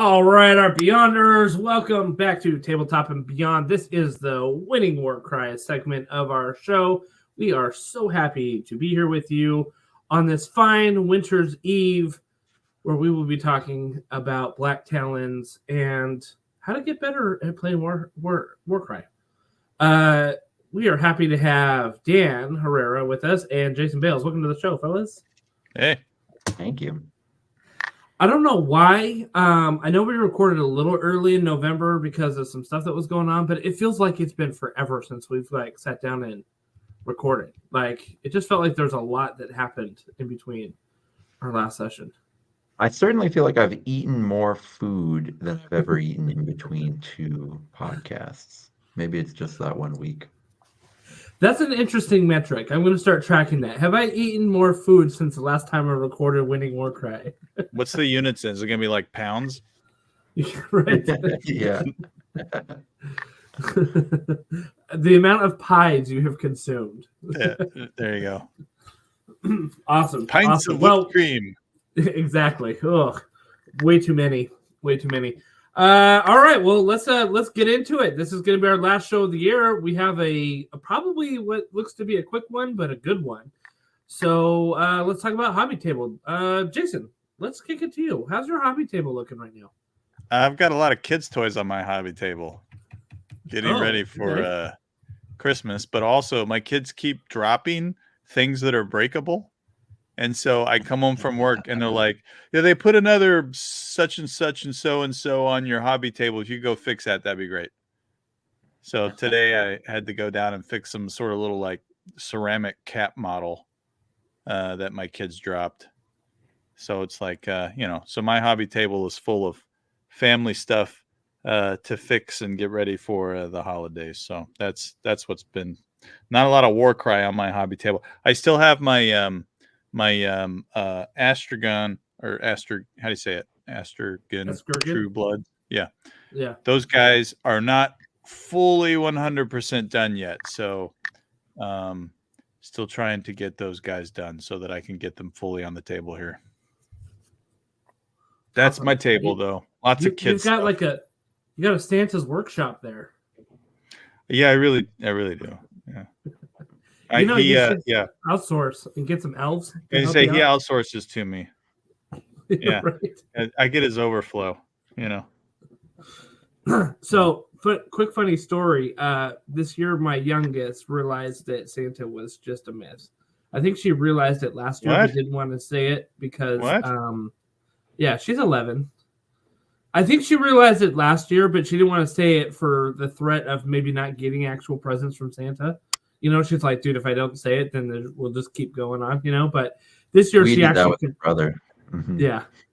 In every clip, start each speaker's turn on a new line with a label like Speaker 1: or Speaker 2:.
Speaker 1: All right, our Beyonders, welcome back to Tabletop and Beyond. This is the Winning Warcry segment of our show. We are so happy to be here with you on this fine winter's eve, where we will be talking about Blacktalons and how to get better at playing Warcry. We are happy to have Dan Herrera with us and Jason Bales. Welcome to the show, fellas.
Speaker 2: Hey.
Speaker 3: Thank you.
Speaker 1: I don't know why. I know we recorded a little early in November because of some stuff that was going on, but it feels like it's been forever since we've sat down and recorded. It just felt like there's a lot that happened in between our last session.
Speaker 3: I certainly feel like I've eaten more food than I've ever eaten in between two podcasts. Maybe it's just that 1 week.
Speaker 1: That's an interesting metric. I'm going to start tracking that. Have I eaten more food since the last time I recorded Winning Warcry?
Speaker 2: What's the units in? Is it going to be like pounds?
Speaker 1: Right.
Speaker 3: Yeah.
Speaker 1: The amount of pies you have consumed.
Speaker 2: Yeah, there you go.
Speaker 1: Awesome.
Speaker 2: Pints
Speaker 1: awesome.
Speaker 2: of whipped cream.
Speaker 1: Exactly. Ugh. Way too many. All right, well, let's get into it. This is going to be our last show of the year. We have a probably what looks to be a quick one, but a good one. So let's talk about hobby table. Jason, let's kick it to you. How's your hobby table looking right now?
Speaker 2: I've got a lot of kids' toys on my hobby table, getting ready for Christmas. But also, my kids keep dropping things that are breakable. And so I come home from work and they're like, yeah, they put another such and so on your hobby table. If you go fix that, that'd be great. So today I had to go down and fix some sort of little ceramic cap model that my kids dropped. So it's so my hobby table is full of family stuff to fix and get ready for the holidays. So that's what's been. Not a lot of Warcry on my hobby table. I still have my Astragon or Aster, how do you say it? Astragon True Blood. Yeah. Those guys are not fully 100% done yet. So still trying to get those guys done so that I can get them fully on the table here. That's awesome. My table though. Lots of kids.
Speaker 1: You've got you got a Santa's workshop there.
Speaker 2: Yeah, I really do. Yeah.
Speaker 1: You should outsource and get some elves.
Speaker 2: And say he outsources to me. Yeah,
Speaker 1: right.
Speaker 2: I get his overflow.
Speaker 1: So, quick funny story. This year, my youngest realized that Santa was just a myth. I think she realized it last year, but didn't want to say it because, she's 11. I think she realized it last year, but she didn't want to say it for the threat of maybe not getting actual presents from Santa. She's like, dude, if I don't say it, then we'll just keep going on, But this year she actually
Speaker 3: that with brother. Mm-hmm.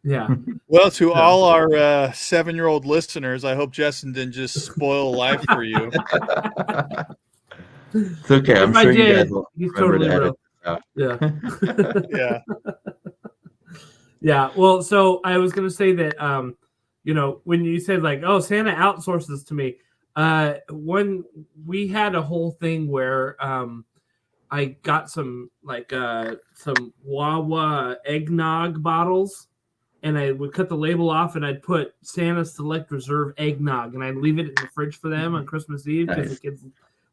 Speaker 1: Yeah.
Speaker 2: Well, to all our 7-year-old listeners, I hope Justin didn't just spoil life for you.
Speaker 3: It's okay. I'm sure you guys will remember to edit
Speaker 1: this out.
Speaker 2: Yeah.
Speaker 1: Yeah. Well, so I was going to say that, when you said Santa outsources to me, when we had a whole thing where I got some Wawa eggnog bottles, and I would cut the label off and I'd put Santa Select Reserve eggnog, and I'd leave it in the fridge for them on Christmas Eve because the kids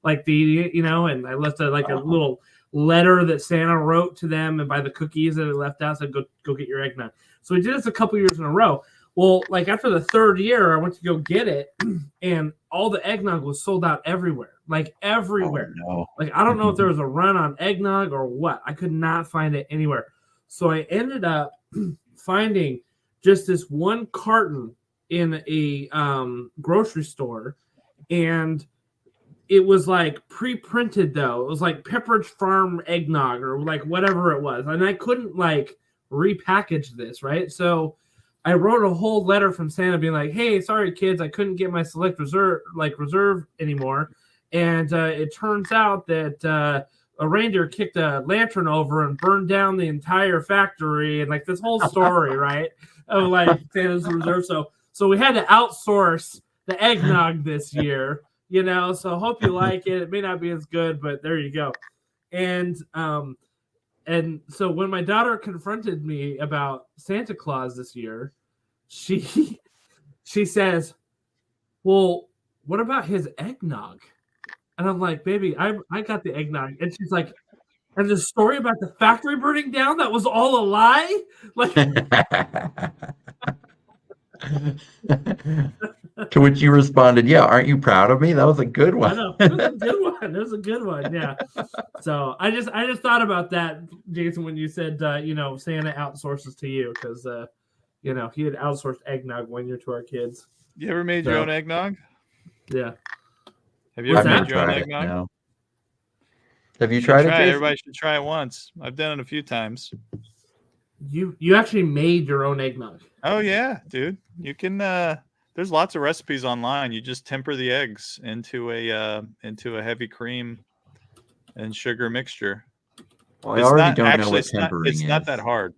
Speaker 1: like to eat it, and I left a little letter that Santa wrote to them and by the cookies that I left out, said go get your eggnog. So we did this a couple years in a row. Well, after the third year, I went to go get it, and all the eggnog was sold out everywhere. Everywhere.
Speaker 3: Oh, no.
Speaker 1: I don't know if there was a run on eggnog or what. I could not find it anywhere. So I ended up finding just this one carton in a grocery store, and it was pre-printed though. It was Pepperidge Farm eggnog or whatever it was, and I couldn't repackage this, right? So I wrote a whole letter from Santa being like, hey, sorry, kids, I couldn't get my Select Reserve anymore. And it turns out that a reindeer kicked a lantern over and burned down the entire factory, and this whole story, right, of Santa's Reserve. So we had to outsource the eggnog this year, so hope you like it. It may not be as good, but there you go. And so when my daughter confronted me about Santa Claus this year, she she says, well, what about his eggnog? And I'm like, baby, I got the eggnog. And she's like, and the story about the factory burning down, that was all a lie? Like,
Speaker 3: to which you responded, yeah, aren't you proud of me? That was a good one.
Speaker 1: I know. It was a good one. It was a good one. Yeah. So I just thought about that, Jason, when you said, Santa outsources to you because, he had outsourced eggnog 1 year to our kids.
Speaker 2: You ever made your own eggnog?
Speaker 1: Yeah.
Speaker 2: Have you ever made your own
Speaker 3: tried
Speaker 2: eggnog?
Speaker 3: No. Have you tried it, Jason?
Speaker 2: Everybody should try it once. I've done it a few times.
Speaker 1: You actually made your own eggnog.
Speaker 2: Oh yeah, dude. You can there's lots of recipes online. You just temper the eggs into a heavy cream and sugar mixture.
Speaker 3: Well, I already don't know what tempering is.
Speaker 2: It's not that hard.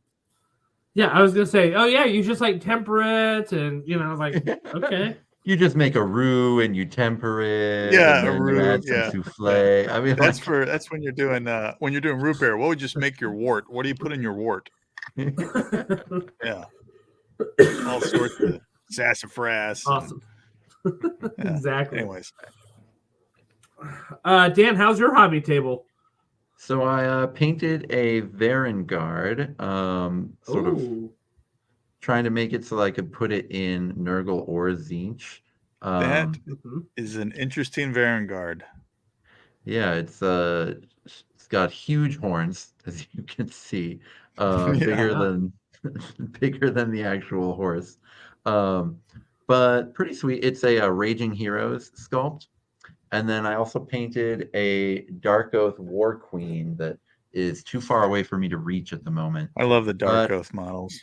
Speaker 1: Yeah, I was gonna say, oh yeah, you just like temper it and like okay.
Speaker 3: You just make a roux and you temper it.
Speaker 2: Yeah,
Speaker 3: and then
Speaker 2: a roux.
Speaker 3: You add some souffle.
Speaker 2: Yeah.
Speaker 3: I mean,
Speaker 2: that's when you're doing root beer. What would you just make your wort? What do you put in your wort? Yeah, all sorts of sassafras.
Speaker 1: Awesome. Exactly.
Speaker 2: Anyways,
Speaker 1: Dan, how's your hobby table?
Speaker 3: So I painted a Varengard, sort of trying to make it so I could put it in Nurgle or Tzeentch.
Speaker 2: That is an interesting Varengard.
Speaker 3: Yeah, it's got huge horns, as you can see, bigger than the actual horse, but pretty sweet. It's a Raging Heroes sculpt. And then I also painted a Dark Oath War Queen that is too far away for me to reach at the moment.
Speaker 2: I love the Dark Oath models.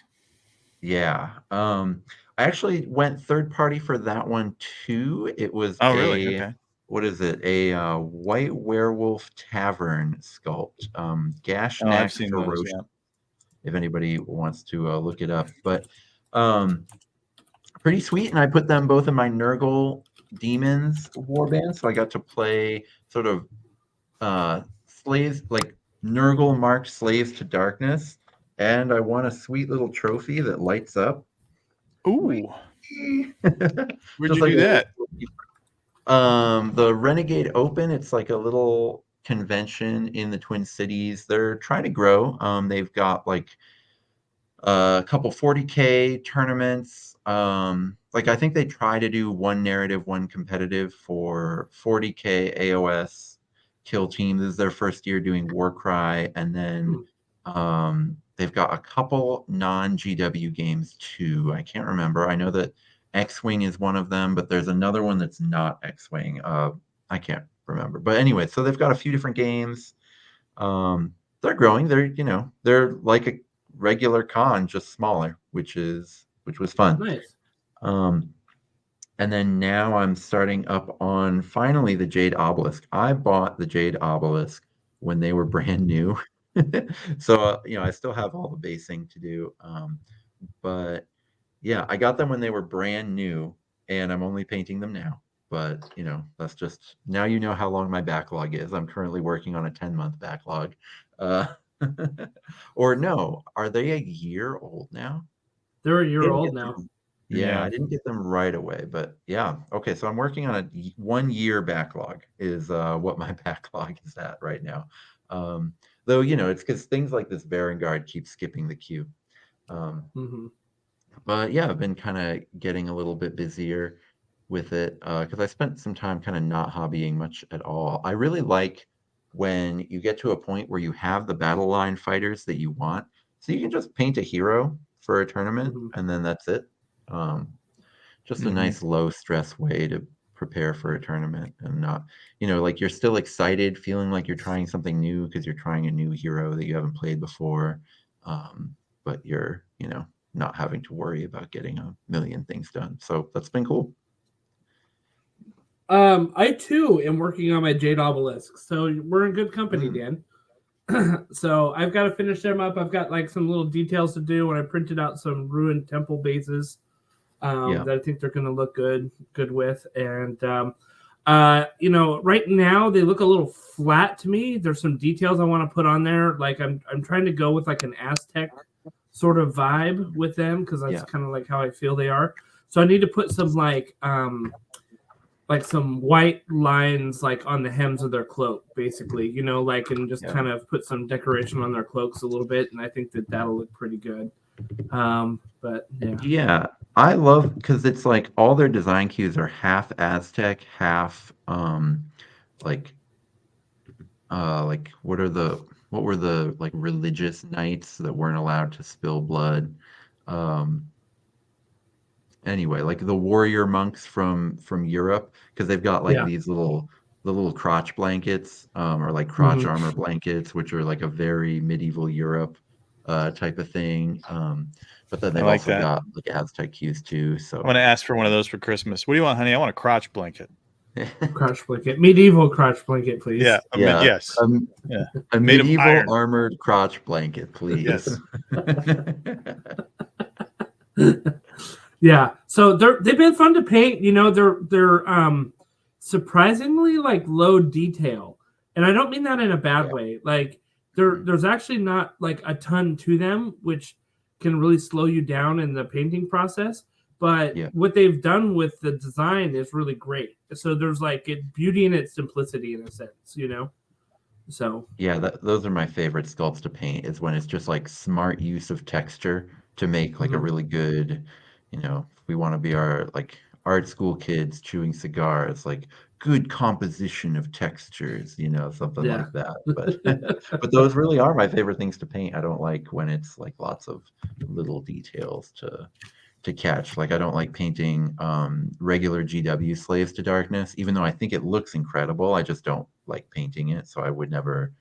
Speaker 3: Yeah. I actually went third party for that one too. It was
Speaker 2: really? Okay.
Speaker 3: What is it? A White Werewolf Tavern sculpt. Gashnak Ferocious. Yeah. If anybody wants to look it up. But pretty sweet. And I put them both in my Nurgle Demons warband, so I got to play sort of slaves, like Nurgle marked Slaves to Darkness, and I won a sweet little trophy that lights up.
Speaker 2: Ooh. Where'd you do that?
Speaker 3: The Renegade Open. It's like a little convention in the Twin Cities. They're trying to grow. They've got like a couple 40K tournaments. Like I think they try to do one narrative, one competitive for 40K AOS kill team. This is their first year doing Warcry, and then they've got a couple non-GW games too. I can't remember. I know that X-Wing is one of them, but there's another one that's not X-Wing. I can't remember. But anyway, so they've got a few different games. They're growing. They're like a regular con, just smaller, which was fun.
Speaker 1: Nice.
Speaker 3: And then now I'm starting up on finally the Jade Obelisk. I bought the Jade Obelisk when they were brand new. So, I still have all the basing to do. But yeah, I got them when they were brand new and I'm only painting them now. But, that's just, now you know how long my backlog is. I'm currently working on a 10-month backlog. Or no, are they a year old now?
Speaker 1: They're a year old now.
Speaker 3: Yeah, I didn't get them right away, but yeah. Okay, so I'm working on a 1-year backlog is what my backlog is at right now. Though, it's because things like this Varengard keep skipping the queue. But yeah, I've been kind of getting a little bit busier with it because I spent some time kind of not hobbying much at all. I really like when you get to a point where you have the battle line fighters that you want. So you can just paint a hero for a tournament and then that's it. Just a nice low stress way to prepare for a tournament and not, like you're still excited, feeling like you're trying something new because you're trying a new hero that you haven't played before. But you're, not having to worry about getting a million things done. So that's been cool.
Speaker 1: I too am working on my Jade Obelisk. So we're in good company, Dan. So I've got to finish them up. I've got like some little details to do, and I printed out some ruined temple bases that I think they're going to look good with. And right now they look a little flat to me. There's some details I want to put on there. Like I'm trying to go with like an Aztec sort of vibe with them because that's kind of like how I feel they are. So I need to put some like some white lines like on the hems of their cloak, basically, and just kind of put some decoration on their cloaks a little bit, and I think that that'll look pretty good. But yeah.
Speaker 3: Yeah, I love because it's like all their design cues are half Aztec, half like what were the like religious knights that weren't allowed to spill blood? Um, anyway, like the warrior monks from Europe, because they've got like
Speaker 1: Yeah.
Speaker 3: the little crotch blankets, or like crotch armor blankets, which are like a very medieval Europe type of thing. But then they've
Speaker 2: like
Speaker 3: also
Speaker 2: that.
Speaker 3: got like Aztec cues too.
Speaker 2: I'm
Speaker 3: So
Speaker 2: gonna ask for one of those for Christmas. What do you want, honey? I want a crotch blanket.
Speaker 1: Crotch blanket, medieval crotch blanket, please.
Speaker 2: Yeah.
Speaker 3: yeah,
Speaker 2: Yes.
Speaker 3: a
Speaker 2: Made of
Speaker 3: medieval
Speaker 2: iron.
Speaker 3: armored crotch blanket, please.
Speaker 2: Yes.
Speaker 1: Yeah, so they've been fun to paint. They're surprisingly like low detail, and I don't mean that in a bad way. Like there's actually not like a ton to them, which can really slow you down in the painting process. But what they've done with the design is really great. So there's like beauty in its simplicity in a sense, So
Speaker 3: Yeah, those are my favorite sculpts to paint, is when it's just like smart use of texture to make like a really good, if we want to be our like art school kids chewing cigars, like good composition of textures, something
Speaker 1: yeah.
Speaker 3: like that. But but those really are my favorite things to paint. I don't like when it's like lots of little details to catch. Like I don't like painting regular GW Slaves to Darkness, even though I think it looks incredible. I just don't like painting it, so I would never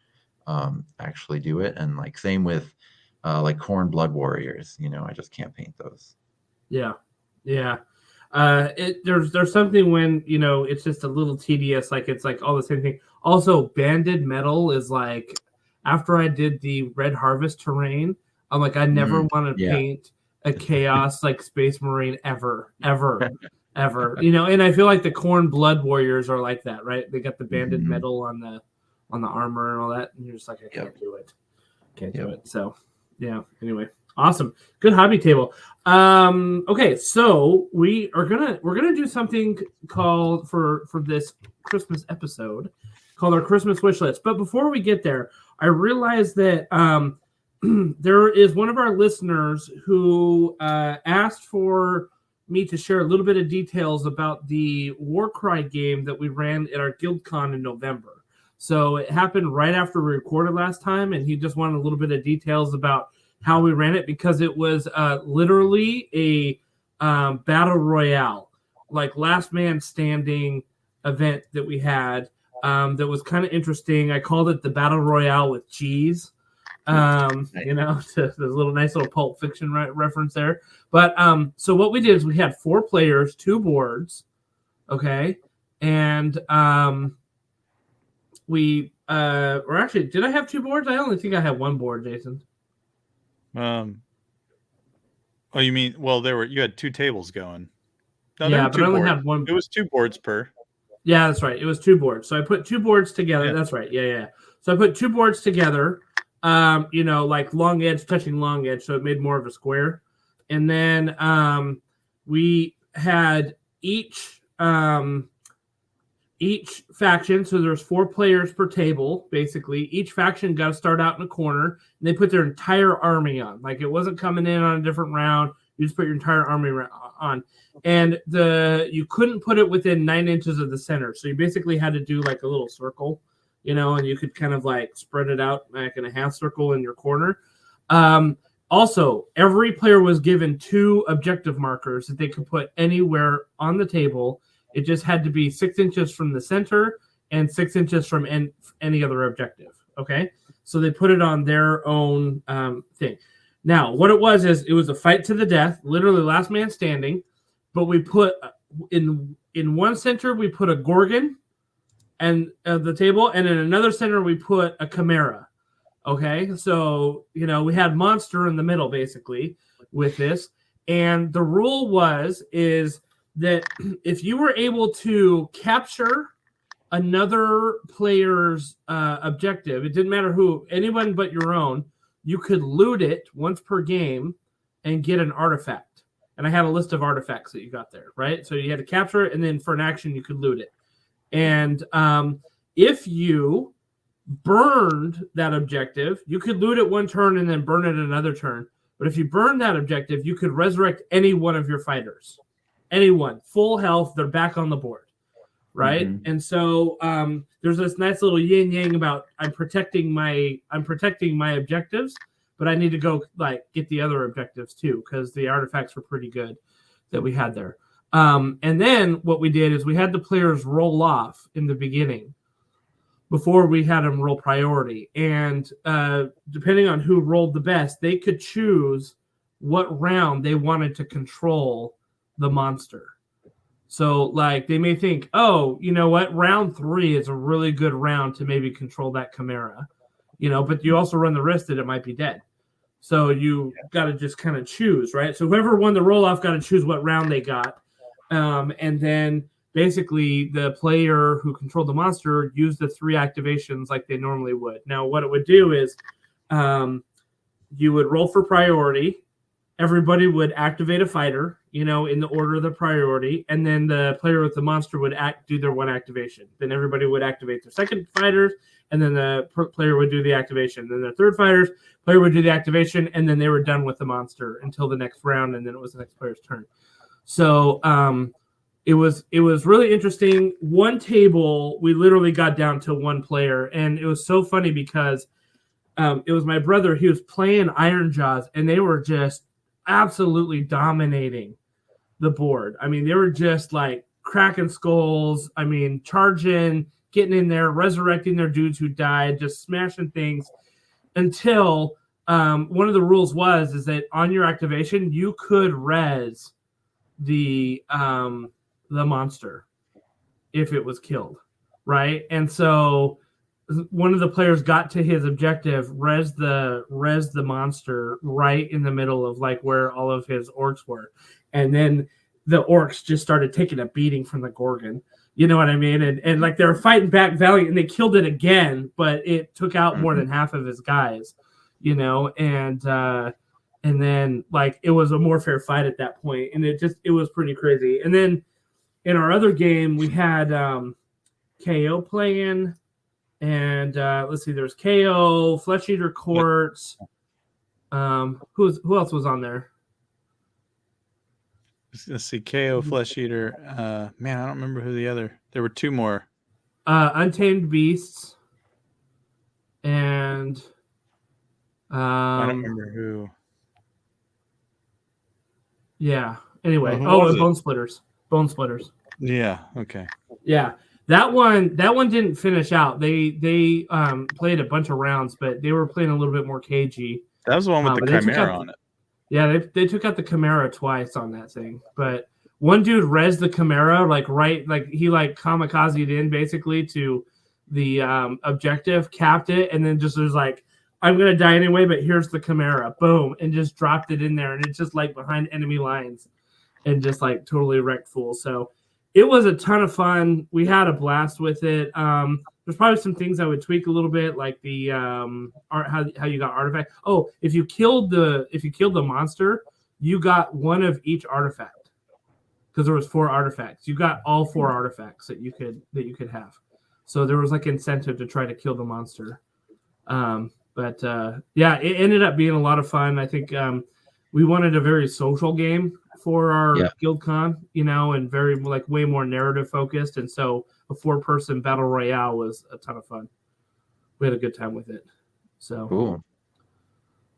Speaker 3: actually do it. And like same with like Khorne Blood Warriors, I just can't paint those.
Speaker 1: Yeah. There's something when it's just a little tedious, like it's like all the same thing. Also, banded metal is like, after I did the Red Harvest terrain, I'm like, I never want to paint a chaos like Space Marine ever. And I feel like the Khorne Blood Warriors are like that, right? They got the banded metal on the armor and all that, and you're just like, I can't do it. Do it. So yeah, anyway, awesome, good hobby table. Okay, so we're gonna do something called for this Christmas episode called our Christmas wish list. But before we get there, I realized that there is one of our listeners who asked for me to share a little bit of details about the Warcry game that we ran at our GuildCon in November. So it happened right after we recorded last time, and he just wanted a little bit of details about how we ran it, because it was literally a battle royale, like last man standing event that we had that was kind of interesting. I called it the battle royale with cheese. The little nice little Pulp Fiction reference there. But so what we did is we had 4 players, 2 boards, okay, and we or actually, did I have 2 boards? I only think I had 1 board, Jason.
Speaker 2: Oh, you mean, well, you had 2 tables going. No,
Speaker 1: yeah, but I only had 1.
Speaker 2: It was 2 boards per.
Speaker 1: Yeah, that's right. It was 2 boards. So I put 2 boards together.
Speaker 2: Yeah.
Speaker 1: That's right. Yeah. So I put 2 boards together, like long edge touching long edge, so it made more of a square. And then we had each faction, so there's 4 players per table, basically. Each faction got to start out in a corner, and they put their entire army on. Like, it wasn't coming in on a different round. You just put your entire army on. And you couldn't put it within 9 inches of the center. So you basically had to do like a little circle, and you could kind of like spread it out like in a half circle in your corner. Also, every player was given 2 objective markers that they could put anywhere on the table. It just had to be 6 inches from the center and 6 inches from any other objective. Okay, so they put it on their own thing. Now, what it was is it was a fight to the death, literally last man standing. But we put in one center we put a Gorgon and the table, and in another center we put a Chimera. Okay, so we had monster in the middle basically with this, and the rule is that if you were able to capture another player's objective, it didn't matter who, anyone but your own, you could loot it once per game and get an artifact. and I had a list of artifacts that you got there, right? So you had to capture it, and then for an action you could loot it. And if you burned that objective, you could loot it one turn and then burn it another turn. But if you burned that objective, you could resurrect any one of your fighters. Anyone, full health, they're back on the board, right? And so there's this nice little yin yang about I'm protecting my objectives, but I need to go like get the other objectives too because the artifacts were pretty good that we had there. And then what we did is we had the players roll off in the beginning before we had them roll priority. And depending on who rolled the best, they could choose what round they wanted to control the monster. So like they may think, oh, you know what, round 3 is a really good round to maybe control that chimera, but you also run the risk that it might be dead. So you got to just kind of choose, right? So whoever won the roll off got to choose what round they got. And then basically the player who controlled the monster used the 3 activations like they normally would. Now what it would do is you would roll for priority. Everybody would activate a fighter, in the order of the priority, and then the player with the monster would do their 1 activation. Then everybody would activate their second fighters, and then the player would do the activation. Then their third fighters, player would do the activation, and then they were done with the monster until the next round, and then it was the next player's turn. So it was really interesting. One table, we literally got down to 1 player, and it was so funny because it was my brother. He was playing Iron Jaws, and they were just absolutely dominating the board. I mean, they were just like cracking skulls. I mean, charging, getting in there, resurrecting their dudes who died, just smashing things until one of the rules is that on your activation, you could res the monster if it was killed, right? And so one of the players got to his objective, res the monster right in the middle of like where all of his orcs were, and then the orcs just started taking a beating from the Gorgon. You know what I mean? And like they were fighting back valiant, and they killed it again, but it took out more than half of his guys. And then like it was a more fair fight at that point, and it was pretty crazy. And then in our other game, we had KO playing. And let's see, there's KO, Flesh Eater Courts. Who else was on there?
Speaker 2: Let's see, KO, Flesh Eater. Man, I don't remember who the other. There were 2 more.
Speaker 1: Untamed Beasts. And
Speaker 2: I don't remember who.
Speaker 1: Yeah. Anyway, and Bone Splitters. Bone Splitters.
Speaker 2: Yeah. Okay.
Speaker 1: Yeah. That one didn't finish out. They played a bunch of rounds, but they were playing a little bit more cagey.
Speaker 2: That was the one with the Chimera on it.
Speaker 1: Yeah, they took out the Chimera twice on that thing. But one dude res the Chimera he kamikazed in basically to the objective, capped it, and then just was like, I'm gonna die anyway, but here's the Chimera, boom, and just dropped it in there, and it's just like behind enemy lines, and just like totally wrecked fools. So it was a ton of fun. We had a blast with it. There's probably some things I would tweak a little bit, like the how you got artifact. Oh, if you killed the monster, you got 1 of each artifact because there was 4 artifacts. You got all 4 artifacts that you could have. So there was like incentive to try to kill the monster. But it ended up being a lot of fun. I think we wanted a very social game for our guild con, and very like way more narrative focused. And so a 4-person battle royale was a ton of fun. We had a good time with it. So
Speaker 3: cool.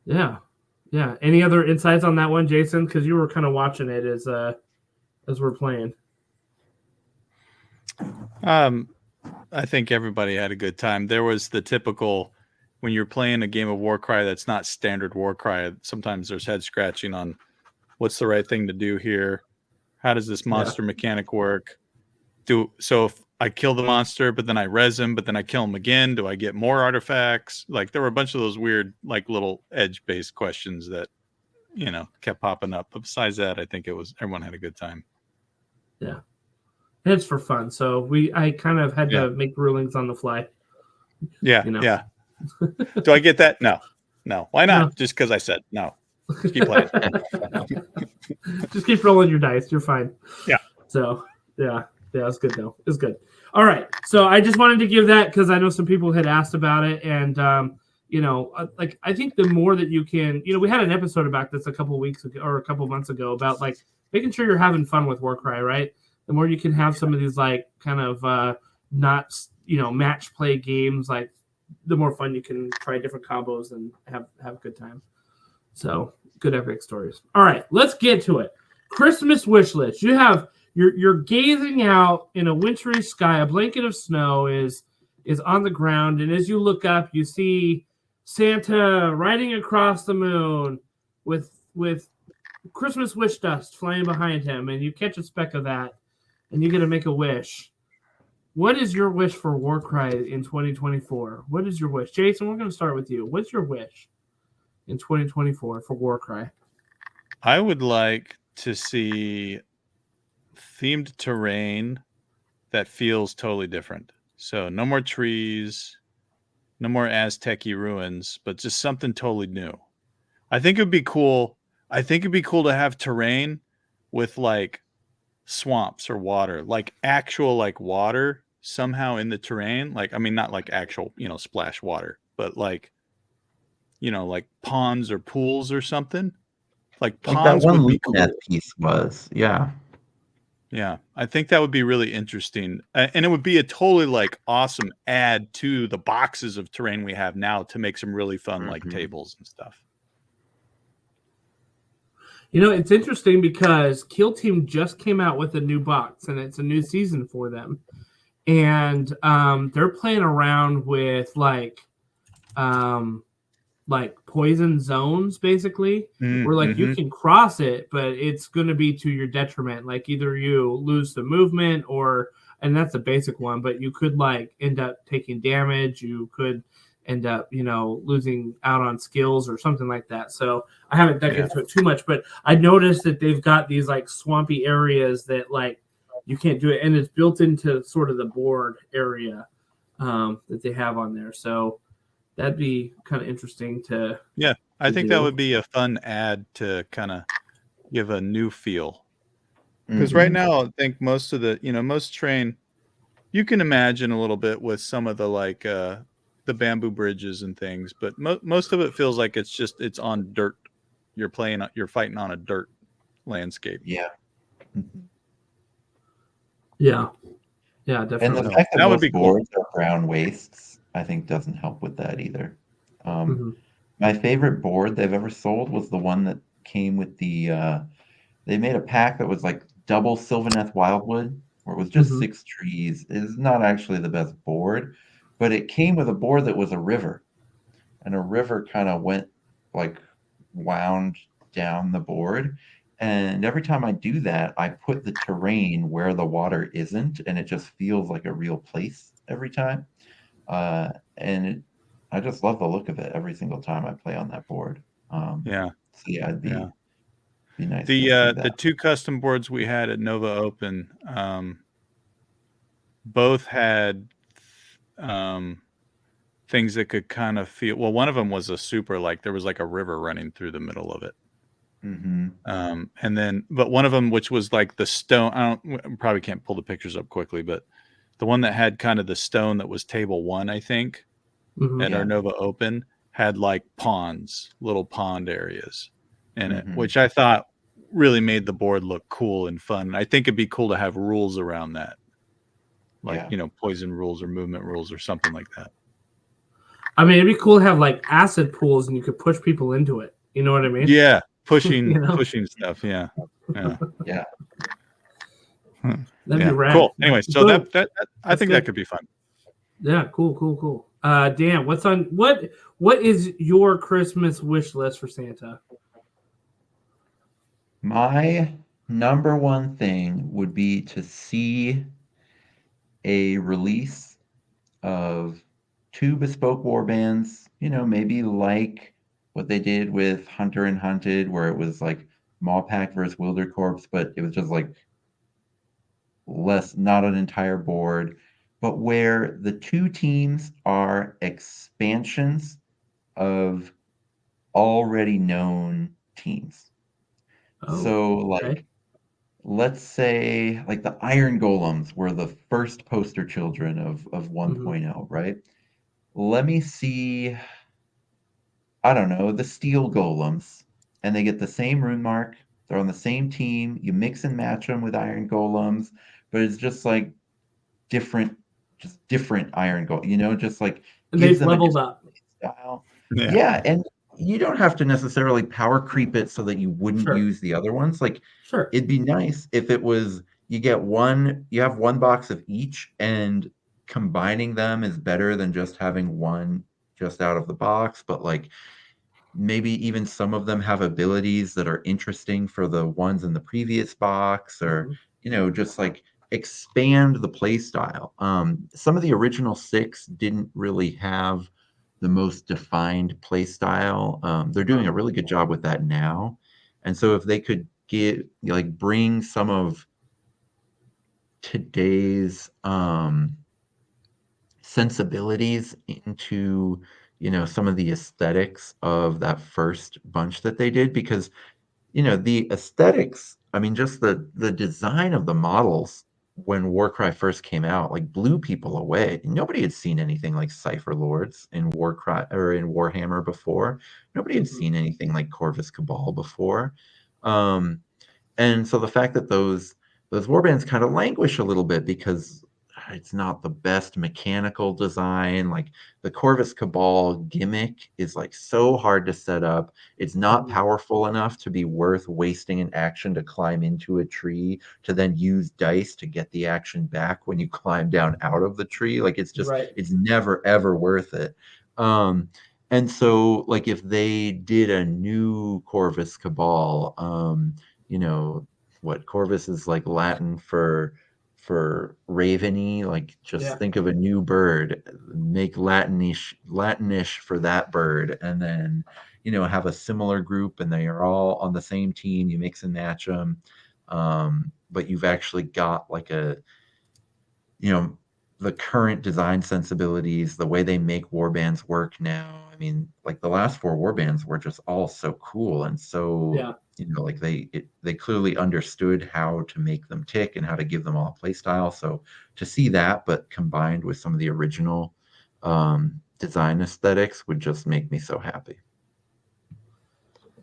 Speaker 1: Yeah. Any other insights on that one, Jason? Because you were kind of watching it as we're playing.
Speaker 2: I think everybody had a good time. There was the typical when you're playing a game of Warcry that's not standard Warcry. Sometimes there's head scratching on what's the right thing to do here. How does this monster mechanic work? So if I kill the monster, but then I res him, but then I kill him again, do I get more artifacts? Like there were a bunch of those weird, like little edge-based questions that, kept popping up. But besides that, I think everyone had a good time.
Speaker 1: Yeah. It's for fun. So I kind of had to make rulings on the fly.
Speaker 2: Yeah. Yeah. Do I get that? No. Why not? No. Just because I said no. Just keep playing.
Speaker 1: Just keep rolling your dice. You're fine.
Speaker 2: Yeah.
Speaker 1: So yeah, it's good though. It's good. All right. So I just wanted to give that because I know some people had asked about it, and like I think the more that you can, we had an episode about this a couple weeks ago or a couple months ago about like making sure you're having fun with Warcry, right? The more you can have some of these like kind of not match play games, like the more fun you can try different combos and have a good time. So good epic stories. All right, let's get to it. Christmas wish list. You're gazing out in a wintry sky. A blanket of snow is on the ground, and as you look up, you see Santa riding across the moon with Christmas wish dust flying behind him, and you catch a speck of that, and you get to make a wish. What is your wish for Warcry in 2024? What is your wish? Jason, we're going to start with you. What's your wish in 2024 for Warcry?
Speaker 2: I would like to see themed terrain that feels totally different. So no more trees, no more Aztec-y ruins, but just something totally new. I think it'd be cool. I think it'd be cool to have terrain with like swamps or water, like actual like water somehow in the terrain. Like, I mean, not like actual, splash water, but like, like ponds or pools or something. Like
Speaker 3: Like that
Speaker 2: ponds
Speaker 3: one
Speaker 2: would be cool.
Speaker 3: LoopNet piece was, yeah.
Speaker 2: Yeah, I think that would be really interesting. And it would be a totally like awesome add to the boxes of terrain we have now to make some really fun like tables and stuff.
Speaker 1: It's interesting because Kill Team just came out with a new box, and it's a new season for them. And they're playing around with like poison zones, basically, where like you can cross it, but it's going to be to your detriment. Like either you lose the movement and that's a basic one, but you could like end up taking damage. You could end up, losing out on skills or something like that. So I haven't dug into it too much, but I noticed that they've got these like swampy areas that like you can't do it. And it's built into sort of the board area that they have on there. So that'd be kind of interesting to.
Speaker 2: Yeah, I think that would be a fun add to kind of give a new feel. Because right now, I think most of the, most terrain, you can imagine a little bit with some of the like the bamboo bridges and things, but most of it feels like it's on dirt. You're fighting on a dirt landscape.
Speaker 3: Yeah.
Speaker 1: Yeah, definitely.
Speaker 3: And the fact that most boards are brown wastes, I think, doesn't help with that either. My favorite board they've ever sold was the one that came with the. They made a pack that was like double Sylvaneth Wildwood, where it was just 6 trees. It is not actually the best board, but it came with a board that was a river, and a river kind of went like wound down the board. And every time I do that, I put the terrain where the water isn't, and it just feels like a real place every time. I just love the look of it every single time I play on that board. So yeah, it'd be nice to see that.
Speaker 2: The 2 custom boards we had at Nova Open, both had things that could kind of feel. Well, one of them was a super like there was like a river running through the middle of it. And then, but one of them, which was like the stone, I probably can't pull the pictures up quickly, but the one that had kind of the stone that was table 1, I think, at our Nova Open had like little pond areas in it, which I thought really made the board look cool and fun. I think it'd be cool to have rules around that, like, poison rules or movement rules or something like that.
Speaker 1: I mean, it'd be cool to have like acid pools and you could push people into it. You know what I mean?
Speaker 2: Yeah. Pushing stuff. Yeah.
Speaker 3: Yeah.
Speaker 1: That'd be rad.
Speaker 2: Cool. Anyway, so that I think that could be fun.
Speaker 1: Yeah, cool. Dan, what is your Christmas wish list for Santa?
Speaker 3: My number one thing would be to see a release of 2 bespoke war bands, maybe like what they did with Hunter and Hunted, where it was like Mawpack versus Wildercorpse, but it was just like not an entire board, but where the 2 teams are expansions of already known teams.
Speaker 1: Oh,
Speaker 3: So
Speaker 1: okay.
Speaker 3: like let's say like the iron golems were the first poster children of
Speaker 1: Hmm.
Speaker 3: 1.0, right? Let me see, I don't know, the steel golems, and they get the same rune mark. They're on the same team. You mix and match them with iron golems, but it's just like different, just different iron golem, just like
Speaker 1: And
Speaker 3: gives
Speaker 1: they've
Speaker 3: them a
Speaker 1: leveled
Speaker 3: different
Speaker 1: up.
Speaker 3: style.
Speaker 2: Yeah.
Speaker 3: Yeah, and you don't have to necessarily power creep it so that you wouldn't
Speaker 1: Sure.
Speaker 3: use the other ones. Like
Speaker 1: Sure.
Speaker 3: it'd be nice if it was you have one box of each, and combining them is better than just having one just out of the box, but like maybe even some of them have abilities that are interesting for the ones in the previous box, or
Speaker 1: Hmm.
Speaker 3: just like expand the play style. Some of the original six didn't really have the most defined play style. They're doing a really good job with that now, and so if they could get like bring some of today's sensibilities into some of the aesthetics of that first bunch that they did, because the aesthetics, I mean, just the design of the models when Warcry first came out, like blew people away. Nobody had seen anything like Cypher Lords in Warcry or in Warhammer before. Nobody had
Speaker 1: Hmm.
Speaker 3: seen anything like Corvus Cabal before. Um, and so the fact that those warbands kind of languish a little bit because it's not the best mechanical design. Like the Corvus Cabal gimmick is like so hard to set up. It's not
Speaker 1: Hmm.
Speaker 3: powerful enough to be worth wasting an action to climb into a tree to then use dice to get the action back when you climb down out of the tree. Like
Speaker 1: Right.
Speaker 3: it's never ever worth it. Um, and so like if they did a new Corvus Cabal, you know what Corvus is like Latin for raveny, like just
Speaker 1: Yeah.
Speaker 3: think of a new bird, make Latinish for that bird, and then have a similar group and they are all on the same team. You mix and match them, but you've actually got like you know, the current design sensibilities, the way they make warbands work now. I mean, like the last four warbands were just all so cool and so,
Speaker 1: Yeah.
Speaker 3: like they clearly understood how to make them tick and how to give them all a play style. So to see that, but combined with some of the original design aesthetics would just make me so happy.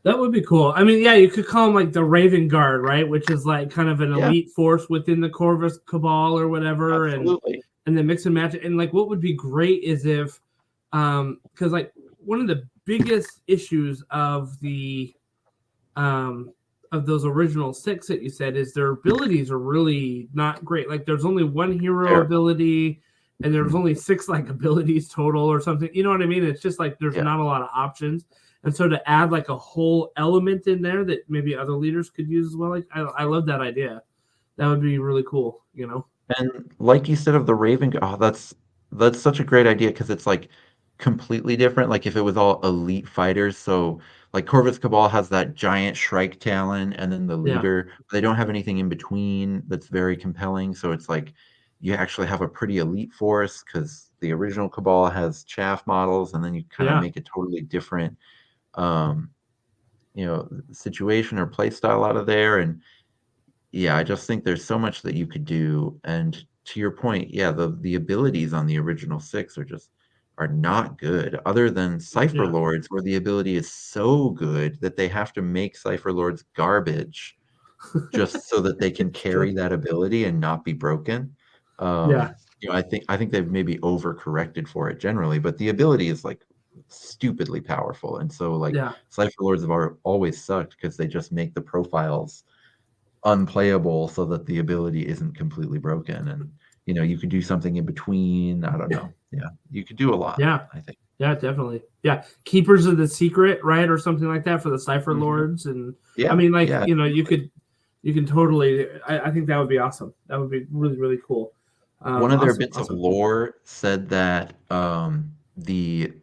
Speaker 1: That would be cool. I mean, yeah, you could call them like the Raven Guard, right? Which is like kind of an
Speaker 3: Yeah,
Speaker 1: elite force within the Corvus Cabal or whatever,
Speaker 3: absolutely.
Speaker 1: and then mix and match it. And like, what would be great is if, because like one of the biggest issues um, of those original six that you said is their abilities are really not great. Like, there's only one hero
Speaker 3: Terrible.
Speaker 1: ability, and there's
Speaker 3: Mhm.
Speaker 1: only six like abilities total or something. You know what I mean? It's just like there's
Speaker 3: Yeah.
Speaker 1: not a lot of options. And so to add like a whole element in there that maybe other leaders could use as well, like I love that idea. That would be really cool, you know?
Speaker 3: And like you said of the Raven, oh, that's such a great idea because it's like completely different. Like if it was all elite fighters, so like Corvus Cabal has that giant Shrike Talon and then the
Speaker 1: Yeah,
Speaker 3: leader. They don't have anything in between that's very compelling. So it's like you actually have a pretty elite force because the original Cabal has chaff models, and then you kind of
Speaker 1: yeah,
Speaker 3: make a totally different um, situation or play style out of there. And yeah, I just think there's so much that you could do. And to your point, yeah, the abilities on the original six are not good, other than Cypher
Speaker 1: yeah.
Speaker 3: Lords, where the ability is so good that they have to make Cypher Lords garbage just so that they can
Speaker 1: It's true.
Speaker 3: carry that ability and not be broken.
Speaker 1: Yeah,
Speaker 3: I think they've maybe overcorrected for it generally, but the ability is like stupidly powerful. And so like
Speaker 1: yeah,
Speaker 3: Cypher Lords have always sucked because they just make the profiles unplayable so that the ability isn't completely broken, and you could do something in between. I don't know, yeah, you could do a lot,
Speaker 1: yeah,
Speaker 3: I think.
Speaker 1: yeah, definitely. Yeah, Keepers of the Secret, right, or something like that for the Cipher
Speaker 3: Hmm.
Speaker 1: Lords, and I
Speaker 3: Yeah,
Speaker 1: mean, like
Speaker 3: yeah, absolutely.
Speaker 1: you can totally. I think that would be awesome. That would be really, really cool.
Speaker 3: One of their
Speaker 1: Awesome,
Speaker 3: bits of
Speaker 1: awesome.
Speaker 3: lore said that the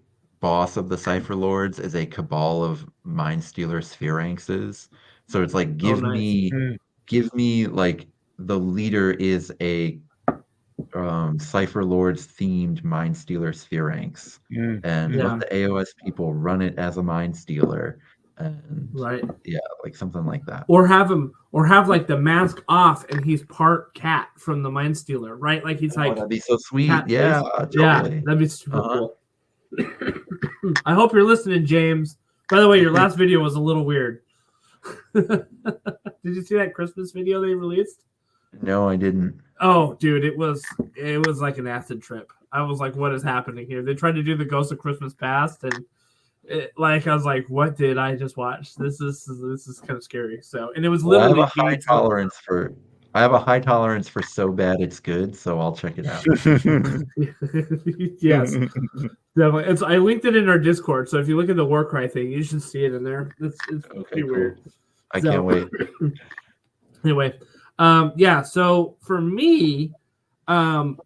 Speaker 3: boss of the Cypher Lords is a cabal of Mind Stealer Spheranxes. So it's like
Speaker 1: Oh, nice.
Speaker 2: Mm,
Speaker 3: give me like the leader is a Cypher Lords themed Mind Stealer Spheranx,
Speaker 2: mm,
Speaker 3: and let
Speaker 1: Yeah,
Speaker 2: mhm.
Speaker 3: the AOS people run it as a Mind Stealer. and
Speaker 1: Right.
Speaker 3: yeah, like something like that.
Speaker 1: Or have like the mask off and he's part cat from the Mind Stealer, right? Like he's like
Speaker 3: That'd be so sweet.
Speaker 1: cat
Speaker 3: Yeah,
Speaker 1: face.
Speaker 3: totally.
Speaker 1: Yeah, that'd be super
Speaker 3: Uh-huh.
Speaker 1: cool. I hope you're listening, James. By the way, your last video was a little weird. Did you see that Christmas video they released?
Speaker 3: No, I didn't.
Speaker 1: Oh, dude, it was like an acid trip. I was like, what is happening here? They tried to do the Ghost of Christmas Past, and I was like, what did I just watch? This is kind of scary. So, and it was
Speaker 3: Well,
Speaker 1: literally
Speaker 3: I have a high tolerance for so bad it's good, so I'll check it out.
Speaker 1: Yes, definitely. I linked it in our Discord, so if you look at the Warcry thing, you should see it in there. It's
Speaker 3: Okay,
Speaker 1: pretty
Speaker 3: cool.
Speaker 1: weird.
Speaker 3: I can't wait.
Speaker 1: Anyway, yeah. So for me, all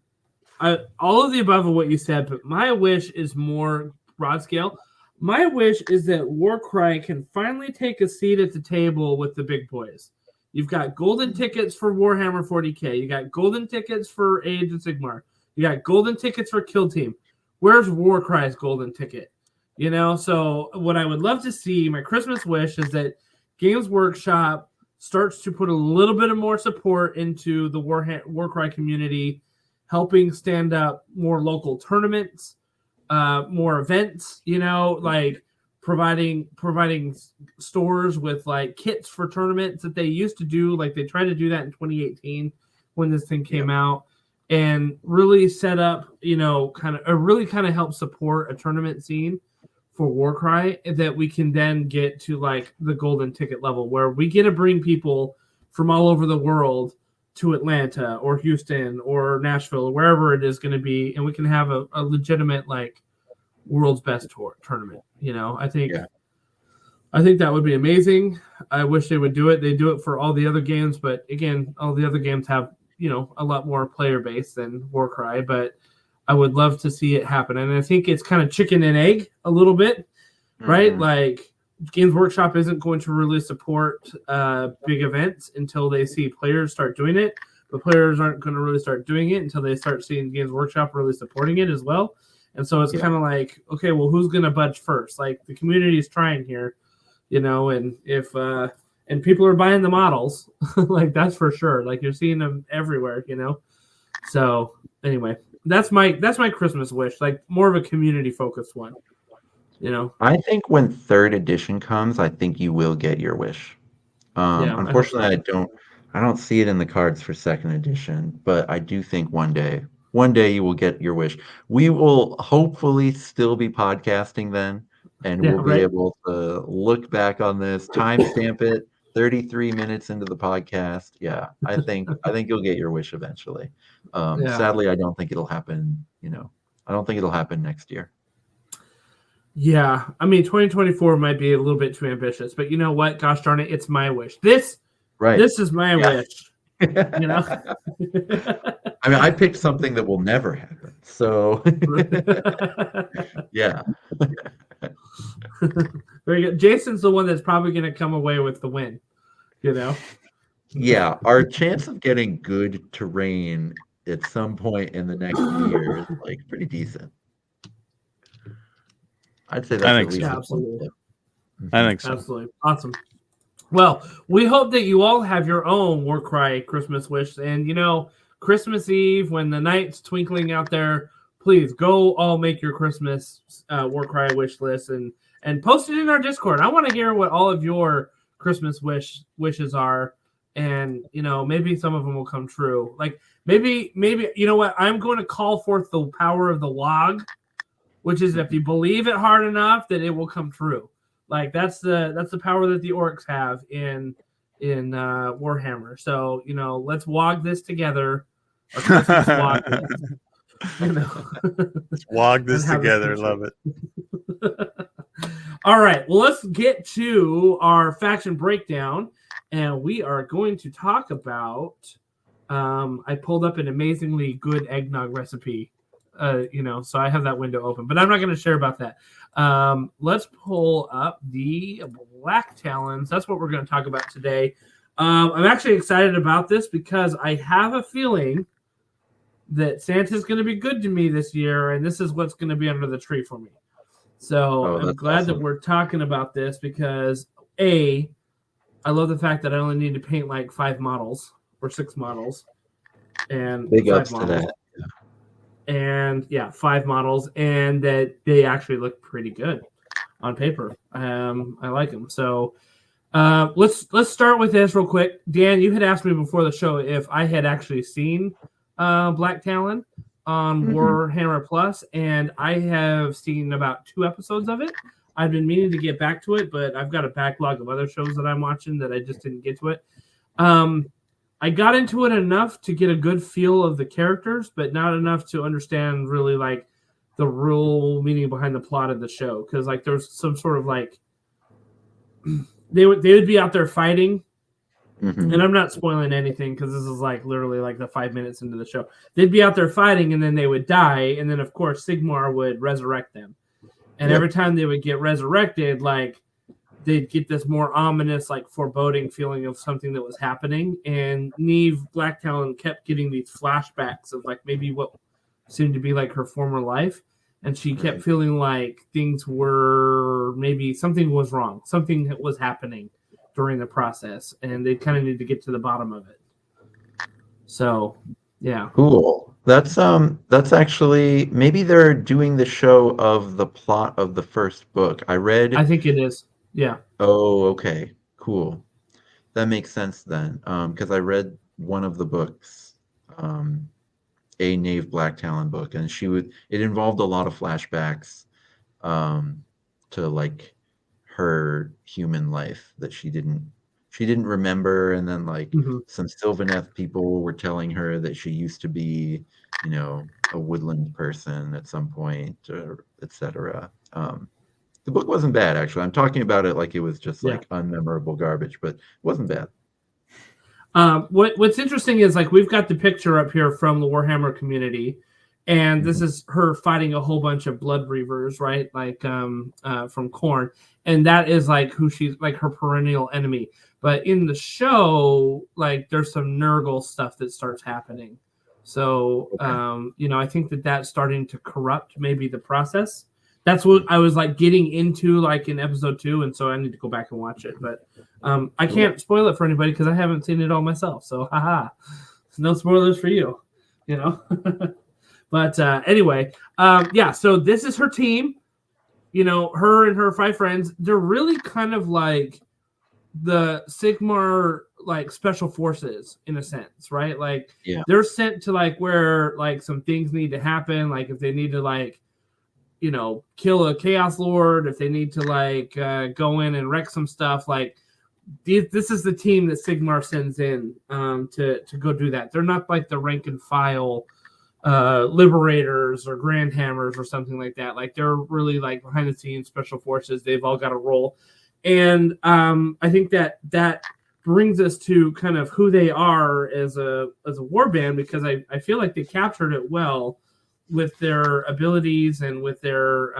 Speaker 1: of the above of what you said, but my wish is more broad scale. My wish is that Warcry can finally take a seat at the table with the big boys. You've got golden tickets for Warhammer 40K. You got golden tickets for Age of Sigmar. You got golden tickets for Kill Team. Where's Warcry's golden ticket? You know, so what I would love to see, my Christmas wish, is that Games Workshop starts to put a little bit of more support into the Warcry community, helping stand up more local tournaments, more events, you know, like providing stores with like kits for tournaments that they used to do. Like they tried to do that in 2018 when this thing came out, and really set up, you know, really help support a tournament scene for Warcry that we can then get to like the golden ticket level where we get to bring people from all over the world to Atlanta or Houston or Nashville or wherever it is going to be, and we can have a legitimate like world's best tournament. You know, I think that would be amazing. I wish they would do it. They do it for all the other games, but again, all the other games have, you know, a lot more player base than Warcry, but I would love to see it happen. And I think it's kind of chicken and egg a little bit, right? Like Games Workshop isn't going to really support big events until they see players start doing it, but players aren't going to really start doing it until they start seeing Games Workshop really supporting it as well. And so it's kind of like, okay, well, who's going to budge first? Like the community is trying here, you know, and if and people are buying the models, like that's for sure. Like you're seeing them everywhere, you know. So anyway, that's my Christmas wish, like more of a community focused one, you know.
Speaker 3: I think when 3rd edition comes, I think you will get your wish. Unfortunately, I don't see it in the cards for 2nd edition, but I do think one day you will get your wish. We will hopefully still be podcasting then, and we'll be able to look back on this, timestamp it, 33 minutes into the podcast. Yeah, I think you'll get your wish eventually. Sadly, I don't think it'll happen, you know. I don't think it'll happen next year.
Speaker 1: Yeah, I mean 2024 might be a little bit too ambitious, but you know what? Gosh darn it, it's my wish. This is my wish. You know?
Speaker 3: I mean, I picked something that will never happen. So yeah.
Speaker 1: Very good. Jason's the one that's probably going to come away with the win, you know?
Speaker 3: Yeah, our chance of getting good terrain at some point in the next year is like pretty decent. I'd say that's at least
Speaker 1: absolutely.
Speaker 2: I think so.
Speaker 1: Absolutely. Awesome. Well, we hope that you all have your own Warcry Christmas wish. And, you know, Christmas Eve, when the night's twinkling out there, please go all make your Christmas Warcry wish list and post it in our Discord. I want to hear what all of your Christmas wishes are. And, you know, maybe some of them will come true. Like maybe, you know what? I'm going to call forth the power of the log, which is if you believe it hard enough, that it will come true. Like that's the power that the orcs have in Warhammer. So, you know, let's wog this together. Our Christmas wog this, you know.
Speaker 2: Let's wog this together. Love it.
Speaker 1: All right. Well, let's get to our faction breakdown, and we are going to talk about. I pulled up an amazingly good eggnog recipe. You know, so I have that window open, but I'm not going to share about that. Let's pull up the Blacktalons. That's what we're going to talk about today. I'm actually excited about this because I have a feeling that Santa's going to be good to me this year, and this is what's going to be under the tree for me. So
Speaker 3: Oh,
Speaker 1: I'm
Speaker 3: that's
Speaker 1: glad that
Speaker 3: awesome.
Speaker 1: we're talking about this because I love the fact that I only need to paint like 5 models or 6 models and
Speaker 3: Big
Speaker 1: 5
Speaker 3: ups to
Speaker 1: models.
Speaker 3: that.
Speaker 1: And yeah, 5 models, and that they actually look pretty good on paper. I like them. So let's start with this real quick. Dan, you had asked me before the show if I had actually seen Blacktalon on Warhammer Plus, and I have seen about 2 episodes of it. I've been meaning to get back to it, but I've got a backlog of other shows that I'm watching that I just didn't get to it. I got into it enough to get a good feel of the characters, but not enough to understand really like the real meaning behind the plot of the show. Because like there's some sort of like they would be out there fighting, and I'm not spoiling anything because this is like literally like the 5 minutes into the show. They'd be out there fighting, and then they would die, and then of course Sigmar would resurrect them. And every time they would get resurrected, like they'd get this more ominous, like foreboding feeling of something that was happening. And Neve Blacktalon kept getting these flashbacks of like maybe what seemed to be like her former life. And she kept feeling like things were maybe something was wrong, something was happening during the process, and they kind of need to get to the bottom of it. So, yeah.
Speaker 3: Cool. That's actually maybe they're doing the show of the plot of the first book.
Speaker 1: I think it is. Yeah.
Speaker 3: Oh, okay. Cool. That makes sense then. Because I read one of the books, a Knave Blacktalon book, and it involved a lot of flashbacks, to like her human life that she didn't remember, and then like some Sylvaneth people were telling her that she used to be, a woodland person at some point, or etc. The book wasn't bad, actually. I'm talking about it like it was just like unmemorable garbage, but it wasn't bad.
Speaker 1: What's interesting is like we've got the picture up here from the Warhammer community, and this is her fighting a whole bunch of blood reavers, right? Like from Khorne, and that is like who she's like her perennial enemy. But in the show, like there's some Nurgle stuff that starts happening. So I think that that's starting to corrupt maybe the process. That's what I was like getting into like in episode 2, and so I need to go back and watch it. But I can't spoil it for anybody because I haven't seen it all myself. So haha, no spoilers for you, But anyway, so this is her team. Her and her 5 friends. They're really kind of like the Sigmar like special forces in a sense, right? Like they're sent to like where like some things need to happen, like if they need to like kill a Chaos Lord, if they need to like go in and wreck some stuff, like this is the team that Sigmar sends in to go do that. They're not like the rank and file liberators or grand hammers or something like that. Like they're really like behind the scenes special forces. They've all got a role, and I think that brings us to kind of who they are as a warband, because I feel like they captured it well with their abilities and with their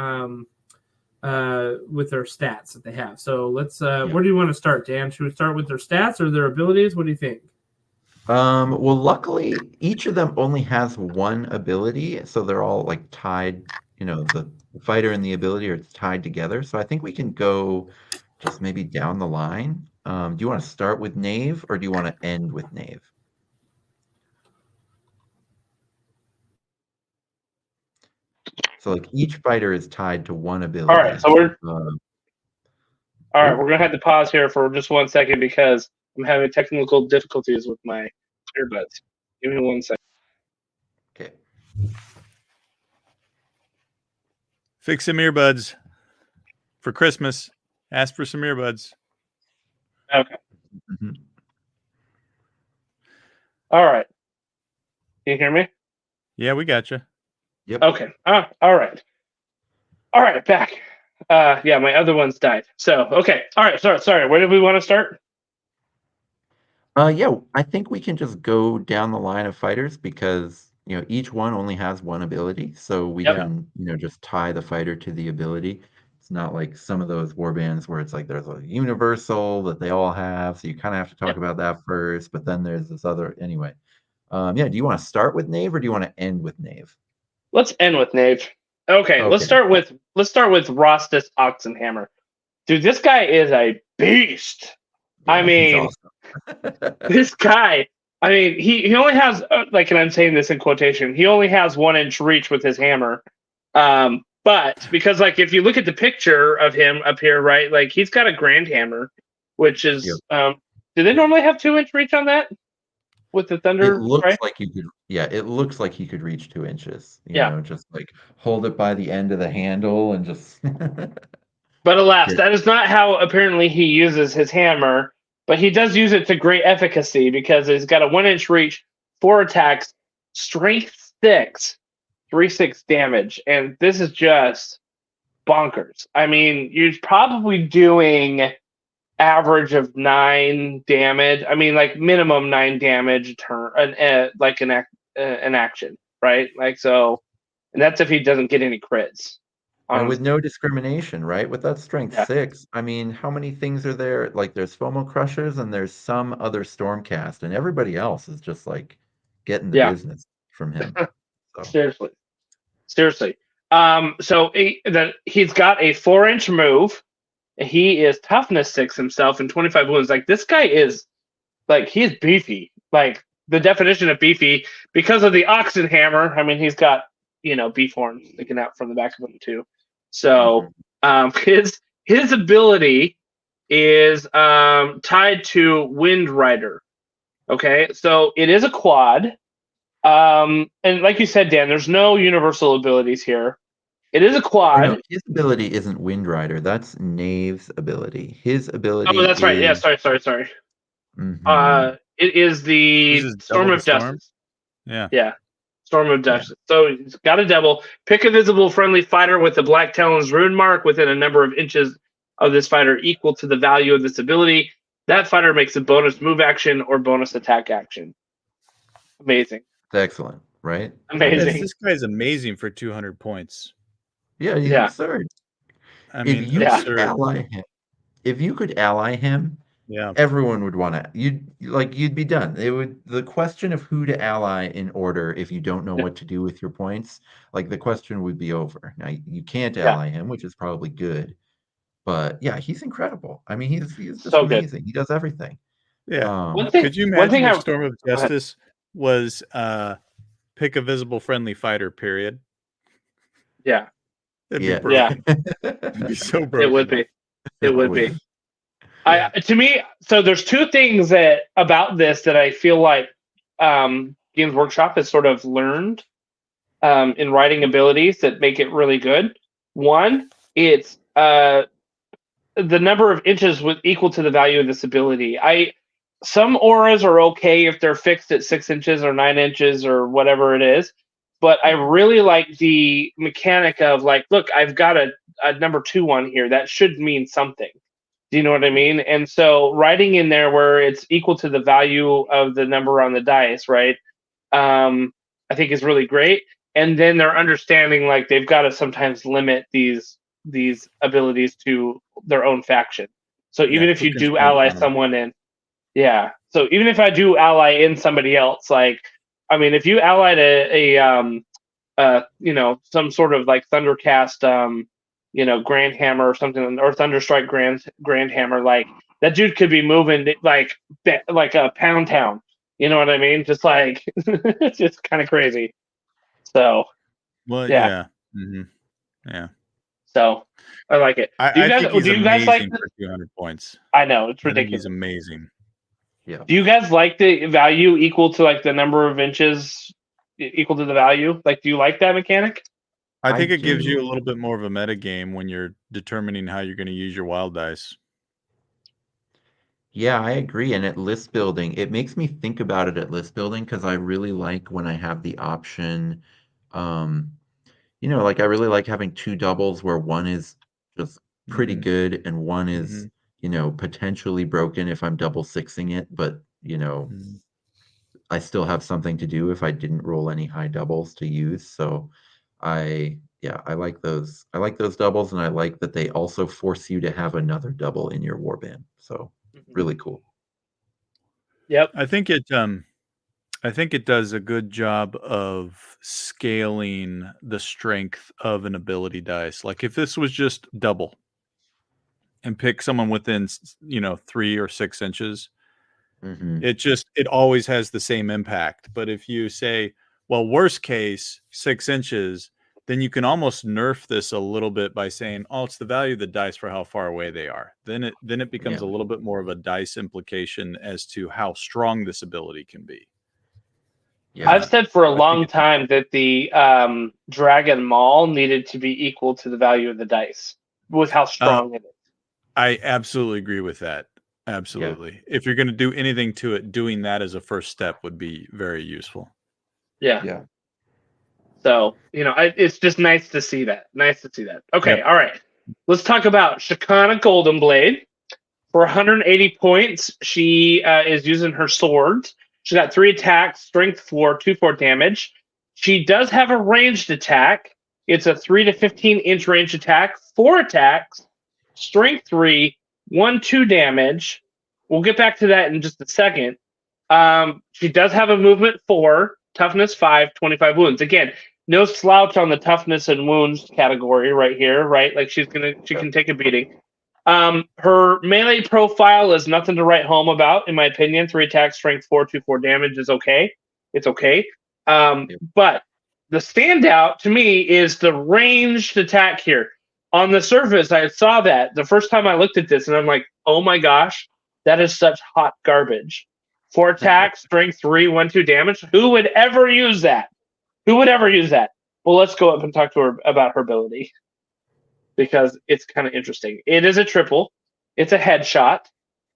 Speaker 1: stats that they have. So let's where do you want to start, Dan? Should we start with their stats or their abilities? What do you think?
Speaker 3: Well, luckily each of them only has one ability, so they're all like tied, the fighter and the ability are tied together. So I think we can go just maybe down the line. Do you want to start with Knave or do you want to end with Knave? So like each fighter is tied to one ability.
Speaker 4: All right, so we're we're gonna have to pause here for just 1 second because I'm having technical difficulties with my earbuds. Give me 1 second.
Speaker 3: Okay.
Speaker 2: Fix some earbuds for Christmas. Ask for some earbuds.
Speaker 4: Okay. All right. Can you hear me?
Speaker 2: Yeah, we got you.
Speaker 3: Yep.
Speaker 4: Okay. All right. All right, back. My other ones died. So, okay. All right. Sorry. Where did we want to start?
Speaker 3: I think we can just go down the line of fighters because, each one only has one ability. So we can, just tie the fighter to the ability. It's not like some of those war bands where it's like there's a universal that they all have. So you kind of have to talk about that first. But then there's this other anyway. Do you want to start with Knave or do you want to end with Knave?
Speaker 4: Let's end with Knave. Okay, let's start with Rostus Oxenhammer. Dude, this guy is a beast.
Speaker 3: Yeah,
Speaker 4: I mean,
Speaker 3: he's awesome.
Speaker 4: this guy. I mean, he only has and I'm saying this in quotation. He only has 1 inch reach with his hammer. But because like if you look at the picture of him up here, right, like he's got a grand hammer, which is do they normally have 2 inch reach on that with the thunder?
Speaker 3: It looks
Speaker 4: right?
Speaker 3: like you could, it looks like he could reach 2 inches. You
Speaker 4: Yeah.
Speaker 3: know, just like hold it by the end of the handle and just.
Speaker 4: But alas, that is not how apparently he uses his hammer. But he does use it to great efficacy because he's got a 1 inch reach, 4 attacks, strength 6, 3/6 damage, and this is just bonkers. I mean, you're probably doing average of 9 damage. I mean, like minimum 9 damage turn, like an action, right? Like so, and that's if he doesn't get any crits.
Speaker 3: And with no discrimination, right? With that strength
Speaker 4: Yeah.
Speaker 3: 6, I mean, how many things are there? Like there's FOMO Crushers and there's some other Stormcast, and everybody else is just like getting the business from him. So.
Speaker 4: Seriously. So he's got a 4 inch move. He is toughness 6 himself and 25 wounds. Like this guy is like he's beefy. Like the definition of beefy because of the oxen hammer. I mean, he's got beef horns sticking out from the back of him too. So his ability is tied to Wind Rider. Okay, so it is a quad. And like you said, Dan, there's no universal abilities here. It is a quad.
Speaker 3: No, his ability isn't Wind Rider. That's Knave's ability. His ability.
Speaker 4: Oh, that's right. Yeah, sorry.
Speaker 3: Mm-hmm.
Speaker 4: It is the Storm of Justice. Yeah. Storm of Justice. Yeah. So he's got a double. Pick a visible friendly fighter with the Blacktalons rune mark within a number of inches of this fighter equal to the value of this ability. That fighter makes a bonus move action or bonus attack action. Amazing.
Speaker 3: Excellent, right?
Speaker 4: Amazing.
Speaker 2: This guy's amazing for 200 points.
Speaker 3: Yeah, he's absurd.
Speaker 2: I mean,
Speaker 3: if you could ally him, everyone would want to. You'd be done. The question of who to ally in order if you don't know what to do with your points, like the question would be over. Now you can't ally him, which is probably good, but yeah, he's incredible. I mean, he's just so amazing. Good. He does everything.
Speaker 2: Yeah. Could you imagine if Storm of Justice was pick a visible friendly fighter? Period.
Speaker 4: Yeah.
Speaker 2: It'd be broken. It'd be so broken.
Speaker 4: It would be. It would be. To me, so there's 2 things about this that I feel like Games Workshop has sort of learned in writing abilities that make it really good. One, it's the number of inches equal to the value of this ability. Some auras are okay if they're fixed at 6 inches or 9 inches or whatever it is. But I really like the mechanic of like, look, I've got a number 2 one here. That should mean something. Do you know what I mean? And so writing in there where it's equal to the value of the number on the dice, right? I think is really great. And then they're understanding like they've got to sometimes limit these abilities to their own faction. So even if you do ally someone in, so even if I do ally in somebody else, like, I mean, if you allied some sort of like Thundercast, Grand Hammer or something, or Thunderstrike Grand Hammer, like that dude could be moving like a Pound Town. You know what I mean? Just like it's just kind of crazy. So,
Speaker 2: yeah. Mm-hmm. Yeah.
Speaker 4: So I like it.
Speaker 2: Do you guys like for 200 points?
Speaker 4: I know it's ridiculous.
Speaker 2: He's amazing.
Speaker 3: Yeah.
Speaker 4: Do you guys like the value equal to like the number of inches equal to the value? Like, do you like that mechanic?
Speaker 2: I think it gives you a little bit more of a meta game when you're determining how you're going to use your wild dice.
Speaker 3: Yeah, I agree. And at list building, it makes me think about it at list building because I really like when I have the option. Like I really like having 2 doubles where one is just pretty good and one is, potentially broken if I'm double sixing it, but I still have something to do if I didn't roll any high doubles to use. So I like those. I like those doubles, and I like that they also force you to have another double in your warband. So really cool.
Speaker 4: Yep.
Speaker 2: I think I think it does a good job of scaling the strength of an ability dice. Like if this was just double and pick someone within 3 or 6 inches,
Speaker 3: Hmm.
Speaker 2: it always has the same impact. But if you say, well, worst case 6 inches, then you can almost nerf this a little bit by saying, oh, it's the value of the dice for how far away they are. Then it becomes
Speaker 3: Yeah.
Speaker 2: a little bit more of a dice implication as to how strong this ability can be.
Speaker 3: Yeah.
Speaker 4: I've said for a
Speaker 2: I think
Speaker 4: long
Speaker 2: it's
Speaker 4: time that the Dragon Maul needed to be equal to the value of the dice with how strong it is.
Speaker 2: I absolutely agree with that.
Speaker 3: Yeah.
Speaker 2: Absolutely. If you're going to do anything to it, doing that as a first step would be very useful.
Speaker 4: Yeah.
Speaker 3: Yeah.
Speaker 4: So, it's just nice to see that. Okay,
Speaker 2: Yep.
Speaker 4: all right. Let's talk about Shakana Golden Blade. For 180 points, she is using her swords. She's got 3 attacks, strength 4, 2/4 damage. She does have a ranged attack. It's a 3 to 15-inch range attack, 4 attacks, strength 3, 1/2 damage. We'll get back to that in just a second. She does have a movement 4, toughness 5, 25 wounds. Again, no slouch on the toughness and wounds category right here, right? Like she can take a beating. Her melee profile is nothing to write home about, in my opinion. 3 attacks, strength 4, 2/4 damage is okay. It's okay. But the standout to me is the ranged attack here. On the surface, I saw that the first time I looked at this, and I'm like, oh my gosh, that is such hot garbage. 4 attacks, strength 3, 1/2 damage. Who would ever use that? Well, let's go up and talk to her about her ability, because it's kind of interesting. It is a triple. It's a headshot,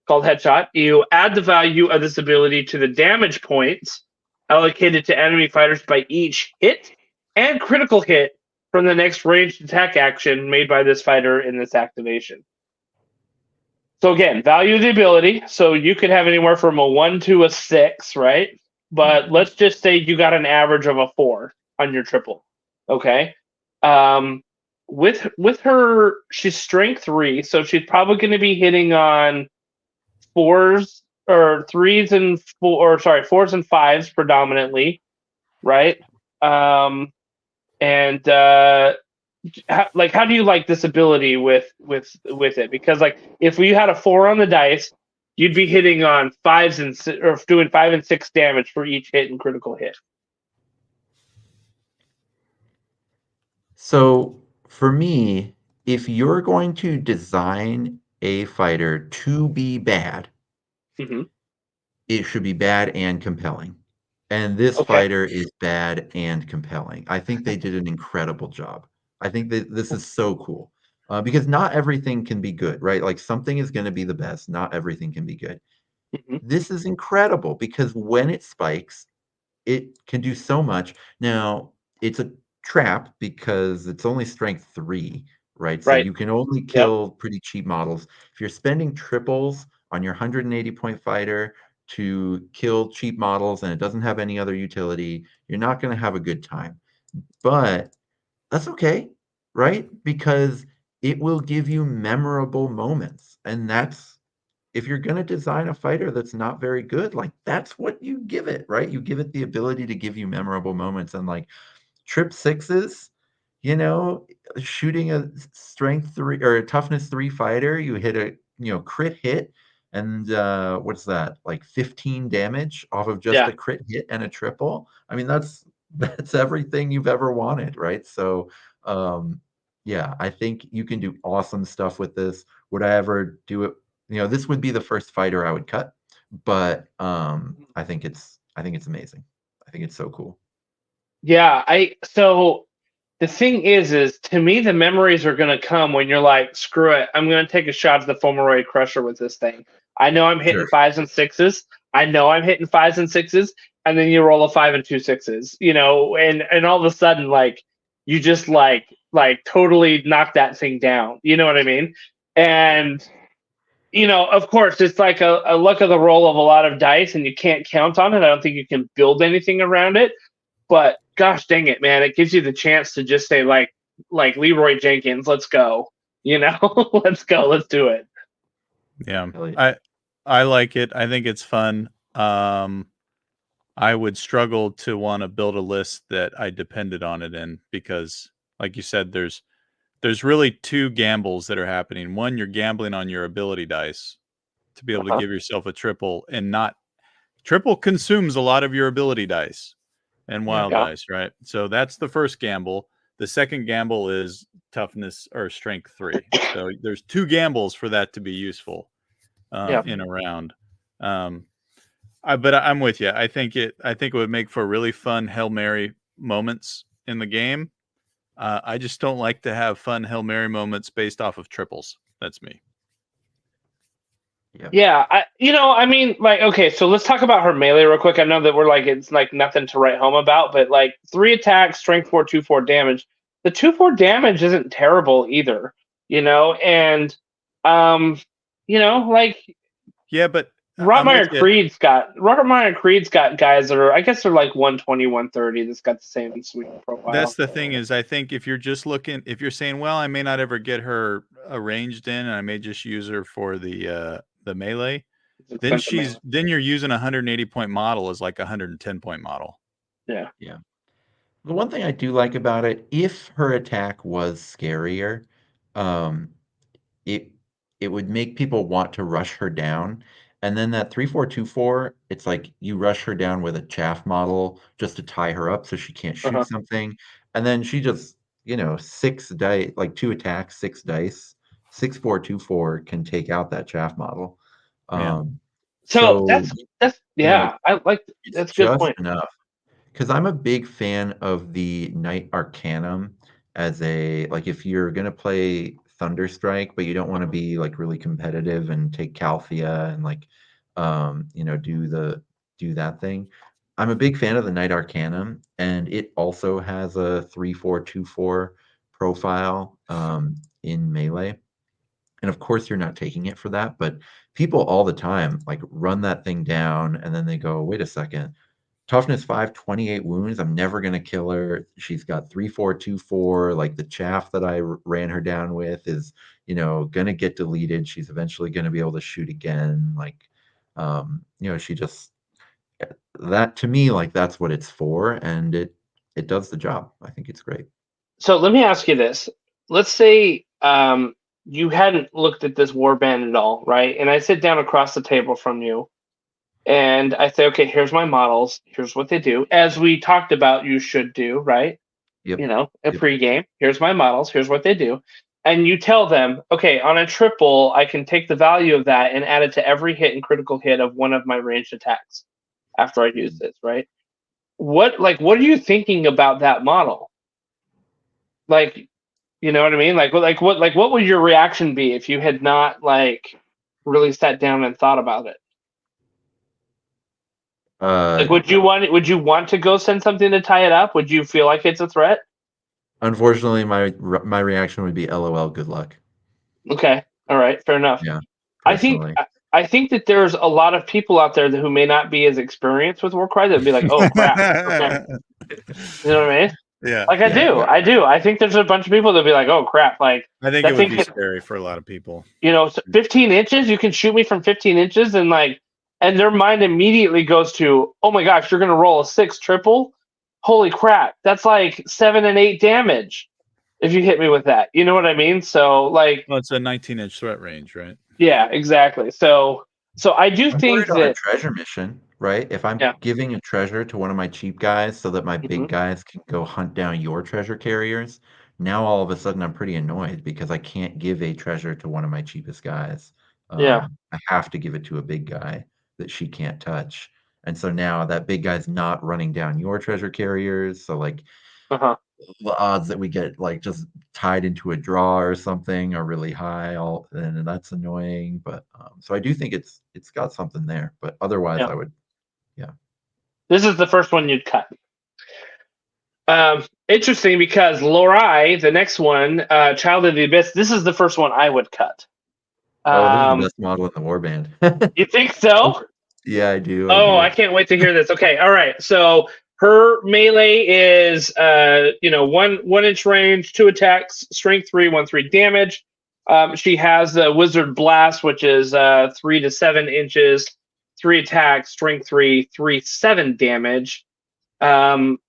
Speaker 4: called headshot. You add the value of this ability to the damage points allocated to enemy fighters by each hit and critical hit from the next ranged attack action made by this fighter in this activation. So again, value of the ability. So you could have anywhere from a 1 to a 6, right? But let's just say you got an average of a 4 on your triple. Okay. With her, she's strength 3, so she's probably going to be hitting on 4s or 3s and 4s and 5s predominantly, right? And how do you like this ability with it? Because like if we had a 4 on the dice, you'd be hitting on 5s or doing 5 and 6 damage for each hit and critical hit.
Speaker 3: So for me, if you're going to design a fighter to be bad,
Speaker 4: Mm-hmm.
Speaker 3: it should be bad and compelling. And this
Speaker 4: Okay.
Speaker 3: fighter is bad and compelling. I think they did an incredible job. I think that this is so cool because not everything can be good, right? Like something is going to be the best. Not everything can be good.
Speaker 4: Mm-hmm.
Speaker 3: This is incredible because when it spikes, it can do so much. Now, it's a trap because it's only strength 3, right? So
Speaker 4: Right.
Speaker 3: you can only
Speaker 4: Yep.
Speaker 3: kill pretty cheap models. If you're spending triples on your 180-point fighter to kill cheap models and it doesn't have any other utility, you're not going to have a good time. But that's okay, right? Because it will give you memorable moments. And that's if you're going to design a fighter that's not very good, like that's what you give it, right? You give it the ability to give you memorable moments. And like trip 6s, shooting a strength 3 or a toughness 3 fighter, you hit a crit hit, and what's that, like 15 damage off of just
Speaker 4: Yeah.
Speaker 3: a crit hit and a triple. I mean, that's everything you've ever wanted, right? So yeah, I think you can do awesome stuff with this. Would I ever do it? This would be the first fighter I would cut, but I think it's amazing. I think it's so cool.
Speaker 4: Yeah. So the thing is to me, the memories are going to come when you're like, screw it, I'm going to take a shot at the Fulmoroid Crusher with this thing. I know I'm hitting
Speaker 3: Sure.
Speaker 4: 5s and 6s. And then you roll a 5 and 2 6s, and all of a sudden, like, you just like totally knock that thing down. You know what I mean? And, of course, it's like a luck of the roll of a lot of dice, and you can't count on it. I don't think you can build anything around it. But gosh dang it, man, it gives you the chance to just say like Leroy Jenkins, let's go. Let's go, let's do it.
Speaker 2: Yeah.
Speaker 3: Hell yeah.
Speaker 2: I like it. I think it's fun. I would struggle to want to build a list that I depended on it in because, like you said, there's really two gambles that are happening. One, you're gambling on your ability dice to be able to give yourself a triple, and not triple consumes a lot of your ability dice and wild dice, right? So that's the first gamble. The second gamble is toughness or strength 3. So there's two gambles for that to be useful in a round. But I'm with you. I think it would make for really fun Hail Mary moments in the game. I just don't like to have fun Hail Mary moments based off of triples. That's me.
Speaker 4: Yeah, I mean, like, okay, so let's talk about her melee real quick. I know that we're like, it's like nothing to write home about, but like 3 attacks, strength 4, 2/4 damage. The 2/4 damage isn't terrible either, and like,
Speaker 2: yeah, but
Speaker 4: Rotmeyer Creed's got guys that are, I guess they're like 120, 130. That's got the same sweet profile.
Speaker 2: That's the thing is, I think if you're just looking, if you're saying, well, I may not ever get her arranged in, and I may just use her for the melee, then you're using a 180 point model as like a 110 point model.
Speaker 4: Yeah.
Speaker 3: The one thing I do like about it, if her attack was scarier, it would make people want to rush her down. And then that 3/4/2/4, it's like you rush her down with a chaff model just to tie her up so she can't shoot something. And then she just, 6 dice, like 2 attacks, 6 dice, 6/4/2/4 can take out that chaff model.
Speaker 4: So that's I like that's a good point.
Speaker 3: Enough. Because I'm a big fan of the Knight Arcanum as like if you're gonna play Thunderstrike, but you don't want to be like really competitive and take Calthea and like do that thing. I'm a big fan of the Knight Arcanum, and it also has a 3/4/2/4 profile in melee. And of course you're not taking it for that, but people all the time like run that thing down and then they go, wait a second. Toughness 5, 28 wounds. I'm never going to kill her. She's got 3/4/2/4. Like the chaff that I ran her down with is, going to get deleted. She's eventually going to be able to shoot again. Like, she just, that to me, like that's what it's for. And it does the job. I think it's great.
Speaker 4: So let me ask you this. Let's say you hadn't looked at this warband at all, right? And I sit down across the table from you. And I say, okay, here's my models. Here's what they do. As we talked about, you should do, right?
Speaker 3: Yep.
Speaker 4: Pregame. Here's my models. Here's what they do. And you tell them, okay, on a triple, I can take the value of that and add it to every hit and critical hit of one of my ranged attacks after I use this, right? What are you thinking about that model? Like, you know what I mean? What would your reaction be if you had not like really sat down and thought about it? Would you want to go send something to tie it up? Would you feel like it's a threat?
Speaker 3: Unfortunately, my reaction would be LOL, good luck.
Speaker 4: Okay. All right. Fair enough.
Speaker 3: Yeah.
Speaker 4: I think that there's a lot of people out there who may not be as experienced with Warcry that would be like, oh crap. Okay. You know what I mean?
Speaker 2: Yeah.
Speaker 4: Like I do. I think there's a bunch of people that'd be like, oh crap. Like
Speaker 2: I think it would be scary for a lot of people.
Speaker 4: 15 inches, you can shoot me from 15 inches and their mind immediately goes to, oh my gosh, you're going to roll a 6 triple? Holy crap. That's like 7 and 8 damage if you hit me with that. You know what I mean? So, like...
Speaker 2: Well, it's a 19-inch threat range, right?
Speaker 4: Yeah, exactly. So I do think that...
Speaker 3: a treasure mission, right? If I'm giving a treasure to one of my cheap guys so that my big guys can go hunt down your treasure carriers, now all of a sudden I'm pretty annoyed because I can't give a treasure to one of my cheapest guys. I have to give it to a big guy that she can't touch. And so now that big guy's not running down your treasure carriers. So like the odds that we get like just tied into a draw or something are really high. And that's annoying. But so I do think it's got something there. But otherwise I would,
Speaker 4: This is the first one you'd cut. Interesting because Lorai, the next one, Child of the Abyss, this is the first one I would cut.
Speaker 3: This is the best model in the warband.
Speaker 4: You think so?
Speaker 3: Yeah, I do.
Speaker 4: I can't wait to hear this. Okay, all right. So her melee is 1 inch range, 2 attacks, strength 3, 1/3 damage. She has the Wizard Blast, which is 3 to 7 inches. 3 attack, strength 3, 7 damage.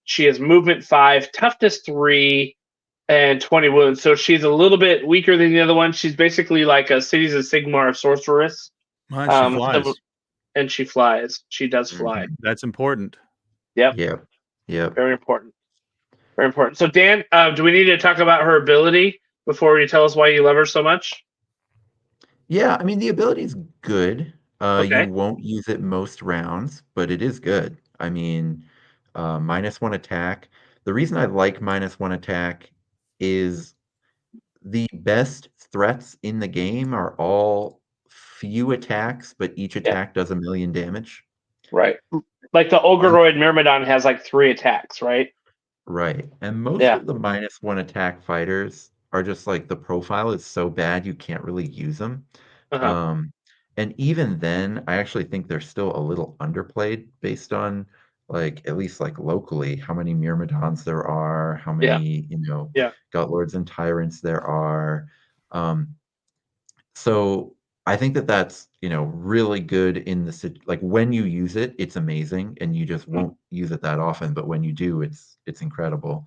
Speaker 4: She has movement 5, toughness 3, and 20 wounds. So she's a little bit weaker than the other one. She's basically like a Cities of Sigmar sorceress.
Speaker 2: She flies.
Speaker 4: And she flies. She does fly.
Speaker 2: That's important.
Speaker 4: Yep. Very important. Very important. So Dan, do we need to talk about her ability before you tell us why you love her so much?
Speaker 3: Yeah, I mean the ability is good.
Speaker 4: Okay.
Speaker 3: You won't use it most rounds, but it is good. I mean, -1 attack. The reason I like -1 attack is the best threats in the game are all few attacks, but each attack does 1,000,000 damage.
Speaker 4: Right. Like the Ogreroid Myrmidon has like 3 attacks, right?
Speaker 3: Right. And most of the -1 attack fighters are just like the profile is so bad you can't really use them. And even then, I actually think they're still a little underplayed based on like at least like locally how many Myrmidons there are, how many, Gutlords and Tyrants there are. So I think that that's, really good in like when you use it, it's amazing and you just won't use it that often, but when you do, it's incredible.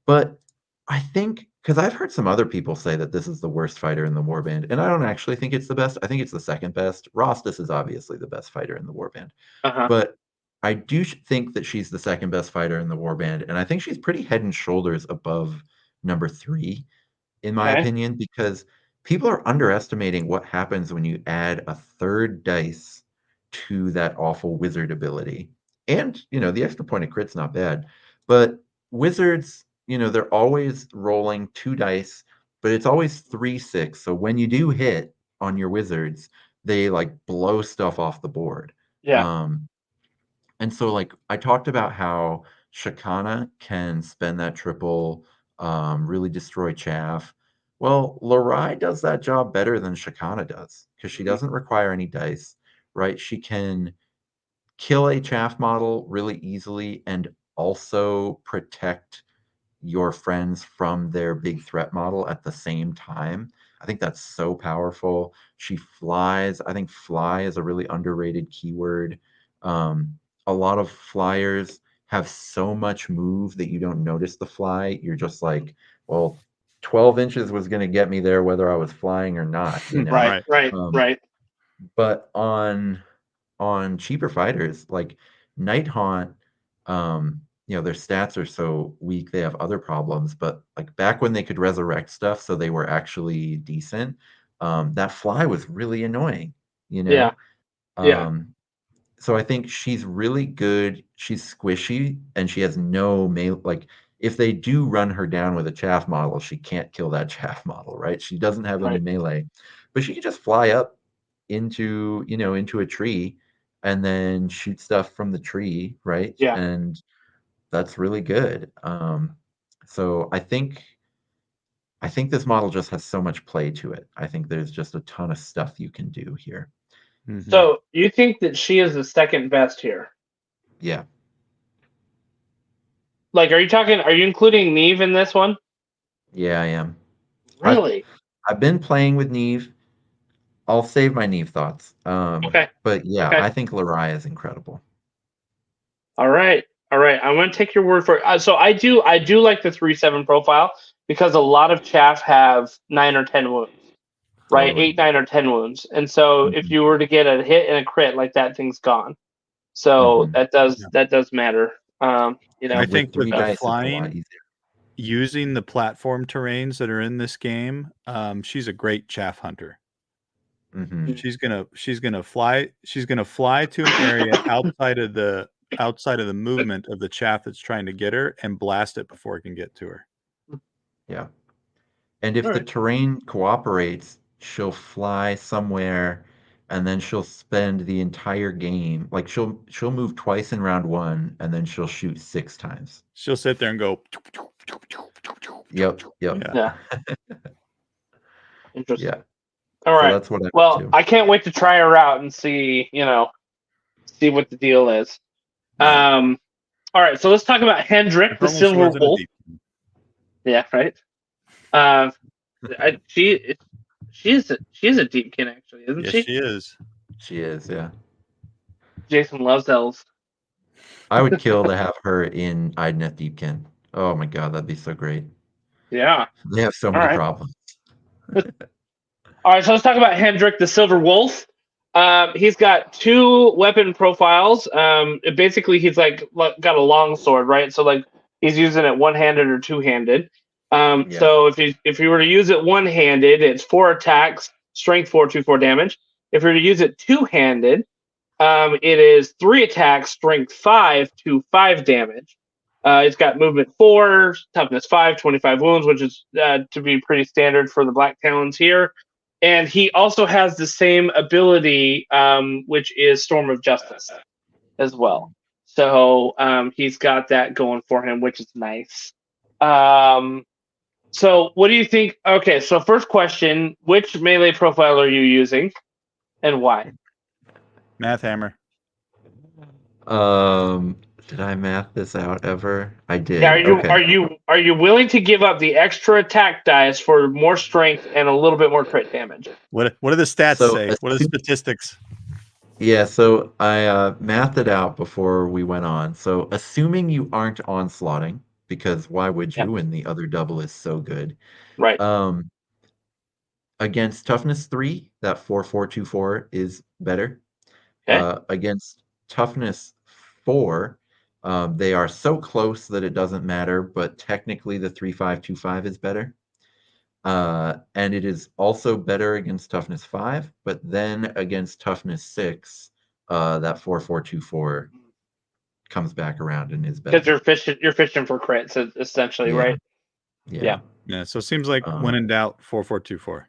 Speaker 3: But I think because I've heard some other people say that this is the worst fighter in the warband, and I don't actually think it's the best. I think it's the second best. Rostus is obviously the best fighter in the warband, but I do think that she's the second best fighter in the warband, and I think she's pretty head and shoulders above number 3, in my opinion, because people are underestimating what happens when you add a third dice to that awful wizard ability. And, the extra point of crit's not bad, but wizards, they're always rolling 2 dice, but it's always 3-6. So when you do hit on your wizards, they like blow stuff off the board. And so like I talked about how Shakana can spend that triple, really destroy chaff. Well, Larai does that job better than Shakana does because she doesn't require any dice, right? She can kill a chaff model really easily and also protect your friends from their big threat model at the same time. I think that's so powerful. She flies. I think fly is a really underrated keyword. A lot of flyers have so much move that you don't notice the fly. You're just like, well, 12 inches was going to get me there whether I was flying or not,
Speaker 4: Right.
Speaker 3: But on cheaper fighters like Nighthaunt, their stats are so weak, they have other problems. But like back when they could resurrect stuff, so they were actually decent, that fly was really annoying, So I think she's really good. She's squishy and she has no melee. Like if they do run her down with a chaff model, she can't kill that chaff model, right? She doesn't have any melee, but she can just fly up into a tree and then shoot stuff from the tree, right? And that's really good. So I think this model just has so much play to it. I think there's just a ton of stuff you can do here.
Speaker 4: So you think that she is the second best here?
Speaker 3: Yeah.
Speaker 4: Like, are you including Neve in this one?
Speaker 3: Yeah, I am.
Speaker 4: Really?
Speaker 3: I've been playing with Neve. I'll save my Neve thoughts. But yeah, I think Larai is incredible.
Speaker 4: All right. I'm going to take your word for it. So I do like the 3/7 profile because a lot of chaff have 9 or 10 wounds, right?
Speaker 3: Totally.
Speaker 4: 8, 9, or 10 wounds. And so if you were to get a hit and a crit, like that thing's gone. So that does matter.
Speaker 2: I think with
Speaker 3: 3
Speaker 2: the
Speaker 3: dice
Speaker 2: flying,
Speaker 3: it's a lot easier.
Speaker 2: using the platform terrains that are in this game, she's a great chaff hunter. She's gonna fly. She's gonna fly to an area outside of the movement of the chaff that's trying to get her and blast it before it can get to her.
Speaker 3: Yeah. And if the terrain cooperates, she'll fly somewhere and then she'll spend the entire game. Like she'll move twice in round 1 and then she'll shoot 6 times.
Speaker 2: She'll sit there and go.
Speaker 3: Yep.
Speaker 4: Yeah. Interesting.
Speaker 3: Yeah.
Speaker 4: All right.
Speaker 3: So that's what
Speaker 4: I can't wait to try her out and see what the deal is.
Speaker 3: Yeah.
Speaker 4: All right. So let's talk about Hendrik, the Silver Wolf. Yeah. Right. She's a deepkin, actually, isn't she?
Speaker 2: She is.
Speaker 3: She is. Yeah.
Speaker 4: Jason loves elves.
Speaker 3: I would kill to have her in Idneth Deepkin. Oh my god, that'd be so great.
Speaker 4: Yeah.
Speaker 3: They have so
Speaker 4: All
Speaker 3: many
Speaker 4: right.
Speaker 3: problems.
Speaker 4: All right, so let's talk about Hendrik the Silver Wolf. He's got 2 weapon profiles. Basically, he's got a long sword, right? So like he's using it one-handed or two-handed.
Speaker 3: Yeah.
Speaker 4: So if you were to use it one-handed, it's 4 attacks, strength 4, 2, 4 damage. If you were to use it two-handed, it is 3 attacks, strength 5, 2, 5 damage. It's got movement 4, toughness 5, 25 wounds, which is to be pretty standard for the Blacktalons here. And he also has the same ability, which is Storm of Justice as well. So he's got that going for him, which is nice. So what do you think? Okay, so first question, which melee profile are you using and why?
Speaker 2: Math hammer.
Speaker 3: Did I math this out ever? I did.
Speaker 4: Yeah,
Speaker 3: Okay.
Speaker 4: are you willing to give up the extra attack dice for more strength and a little bit more crit damage?
Speaker 2: What do the stats
Speaker 3: So,
Speaker 2: say? What are the statistics?
Speaker 3: Yeah, so I mathed it out before we went on. So, assuming you aren't onslaughting, because why would
Speaker 4: Yeah,
Speaker 3: you when the other double is so good?
Speaker 4: right.
Speaker 3: Um, Against toughness 3, that 4-4-2-4 is better.
Speaker 4: Okay.
Speaker 3: Against toughness 4, they are so close that it doesn't matter, but technically the 3-5-2-5 is better. And it is also better against toughness 5, but then against toughness 6, that 4-4-2-4 comes back around and is
Speaker 4: Because
Speaker 3: better.
Speaker 4: you're fishing for crits essentially,
Speaker 3: Yeah,
Speaker 4: right?
Speaker 3: yeah.
Speaker 2: Yeah, so it seems like
Speaker 3: Um,
Speaker 2: when in doubt, 4-4-2-4.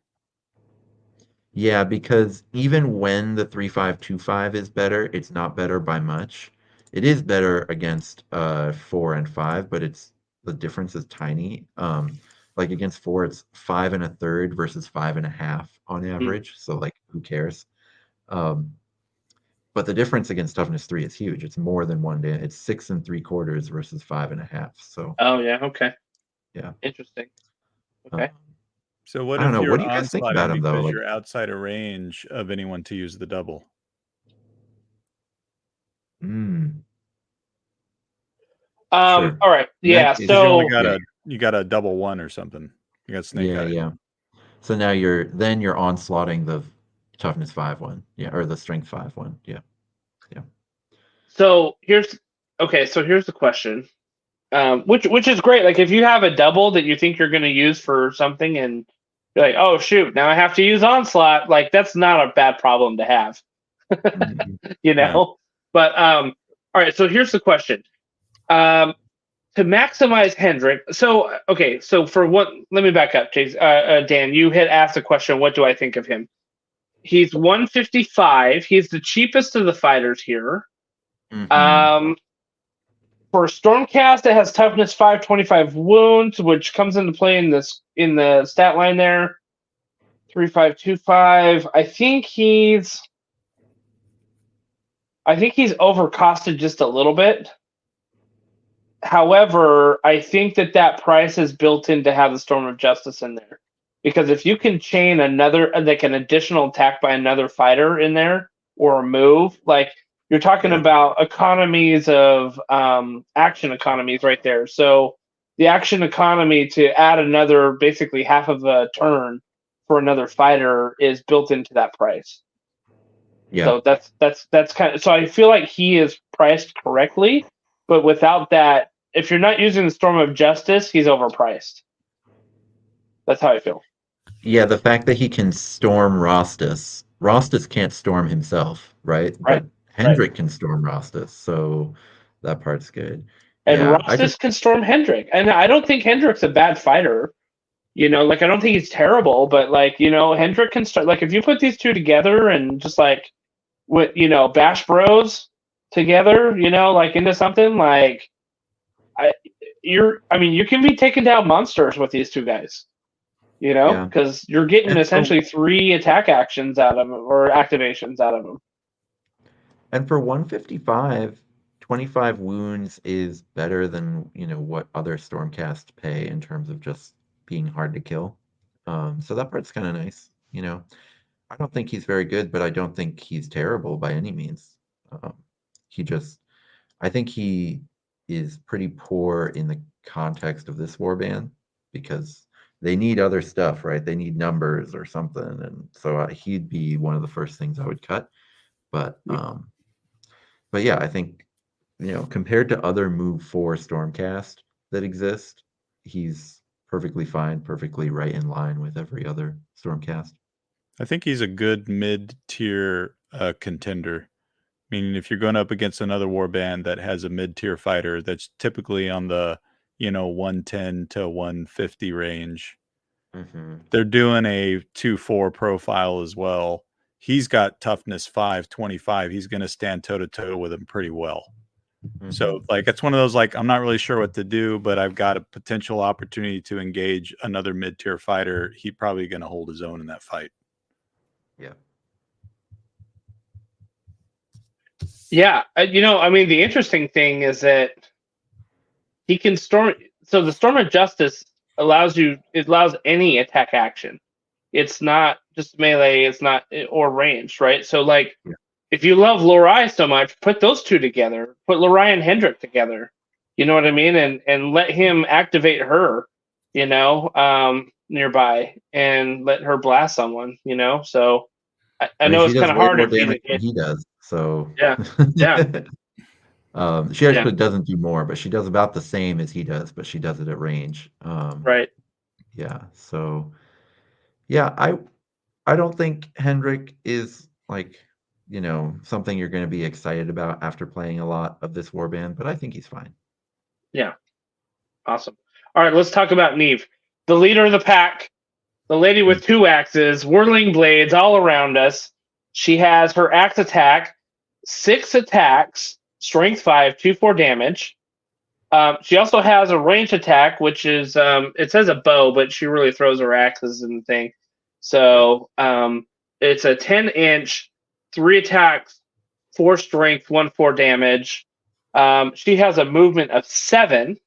Speaker 3: yeah, because even when the 3-5-2-5 is better, it's not better by much. It is better against 4 and 5, but the difference is tiny. Like against 4, it's 5 1/3 versus 5 1/2 on
Speaker 4: Mm.
Speaker 3: average. So like, who cares? Um, But the difference against toughness 3 is huge. It's more than 1 day. It's 6 3/4 versus 5 1/2. So
Speaker 4: Oh yeah, okay.
Speaker 3: yeah.
Speaker 4: Interesting.
Speaker 3: Um,
Speaker 4: Okay.
Speaker 2: So what
Speaker 3: I don't
Speaker 2: if
Speaker 3: know. What
Speaker 2: you're
Speaker 3: do you guys think about
Speaker 2: onslaughting
Speaker 3: him though?
Speaker 2: because
Speaker 3: Like,
Speaker 2: you're outside of range of anyone to use the double?
Speaker 3: mm,
Speaker 4: All
Speaker 3: sure.
Speaker 4: right.
Speaker 3: In that
Speaker 4: Yeah,
Speaker 3: case,
Speaker 2: Because you only
Speaker 4: so
Speaker 2: got
Speaker 3: yeah,
Speaker 2: a double 1 or something. You got snake
Speaker 3: yeah,
Speaker 2: eye.
Speaker 3: yeah. So now you're onslaughting the toughness 5 one. Yeah, or the strength 5 one. Yeah. Yeah.
Speaker 4: so here's okay, so here's the question. Which is great. Like if you have a double that you think you're gonna use for something and you're like, oh shoot, now I have to use onslaught, like that's not a bad problem to have.
Speaker 3: Mhm.
Speaker 4: you
Speaker 2: Yeah.
Speaker 4: know. But all right. So here's the question: to maximize Hendrik. So okay. So for what? Let me back up, Chase. Dan, you had asked the question. What do I think of him? He's 155. He's the cheapest of the fighters here.
Speaker 3: Mhm.
Speaker 4: For Stormcast, it has toughness 5, 25 wounds, which comes into play in the stat line there. 3-5-2-5. I think he's overcosted just a little bit. However, I think that price is built in to have the Storm of Justice in there. Because if you can chain another, like an additional attack by another fighter in there or a move, like you're talking
Speaker 3: Yeah.
Speaker 4: about economies of action economies right there. So the action economy to add another, basically half of a turn for another fighter is built into that price.
Speaker 3: Yeah.
Speaker 4: So that's kind of, so I feel like he is priced correctly, but without that, if you're not using the Storm of Justice, he's overpriced. That's how I feel.
Speaker 3: Yeah, the fact that he can storm Rostus. Rostus can't storm himself, right?
Speaker 4: Right.
Speaker 3: But
Speaker 4: Right.
Speaker 3: Hendrik can storm Rostus, so that part's good.
Speaker 4: And
Speaker 3: Yeah, I just
Speaker 4: Rostus can storm Hendrik. And I don't think Hendrik's a bad fighter. Like I don't think he's terrible, but Hendrik can start, like if you put these two together and just like with Bash Bros together, like into something like I you can be taking down monsters with these two guys.
Speaker 3: yeah.
Speaker 4: Because you're getting
Speaker 3: And for
Speaker 4: essentially 3 attack actions out of them or activations out of them.
Speaker 3: and for 155, 25 wounds is better than, what other Stormcast pay in terms of just being hard to kill. So that part's kind of nice. I don't think he's very good, but I don't think he's terrible by any means. Um, I think he is pretty poor in the context of this warband because they need other stuff, right? They need numbers or something, and so he'd be one of the first things I would cut. But yeah, I think compared to other move 4 Stormcast that exist, he's perfectly fine, perfectly right in line with every other Stormcast.
Speaker 2: I think he's a good mid-tier contender. Meaning, if you're going up against another warband that has a mid-tier fighter that's typically on the 110 to 150 range, they're doing a 2-4 profile as well. He's got toughness 5, 25. He's going to stand toe-to-toe with him pretty well. So, it's one of those, I'm not really sure what to do, but I've got a potential opportunity to engage another mid-tier fighter. He's probably going to hold his own in that fight.
Speaker 3: Yeah.
Speaker 4: Yeah. The interesting thing is that he can storm. So the Storm of Justice allows any attack action. It's not just melee. It's not or ranged, right? So if you love Lorai so much, put those two together. Put Lorai and Hendrik together. You know what I mean? And let him activate her. Nearby and let her blast someone. So I know it's kind of hard if
Speaker 3: he does. So
Speaker 4: yeah.
Speaker 3: She actually doesn't do more, but she does about the same as he does, but she does it at range.
Speaker 4: Right.
Speaker 3: Yeah. So, yeah, I don't think Hendrik is something you're going to be excited about after playing a lot of this warband, but I think he's fine.
Speaker 4: Yeah. Awesome. All right, let's talk about Neve, the leader of the pack, the lady with 2 axes, whirling blades all around us. She has her axe attack, 6 attacks, strength 5, 2-4 damage. She also has a range attack, which is it says a bow, but she really throws her axes in the thing. So it's a 10-inch, 3 attacks, 4 strength, 1-4 damage. She has a movement of 7,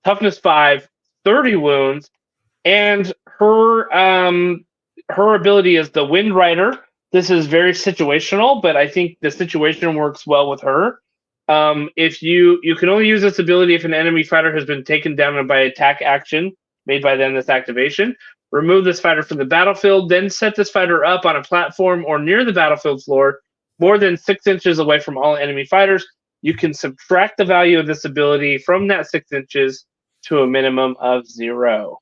Speaker 4: toughness 5, 30 wounds, and her ability is the Wind Rider. This is very situational, but I think the situation works well with her. If you can only use this ability if an enemy fighter has been taken down by attack action made by them this activation. Remove this fighter from the battlefield, then set this fighter up on a platform or near the battlefield floor, more than 6 inches away from all enemy fighters. You can subtract the value of this ability from that 6 inches to a minimum of 0.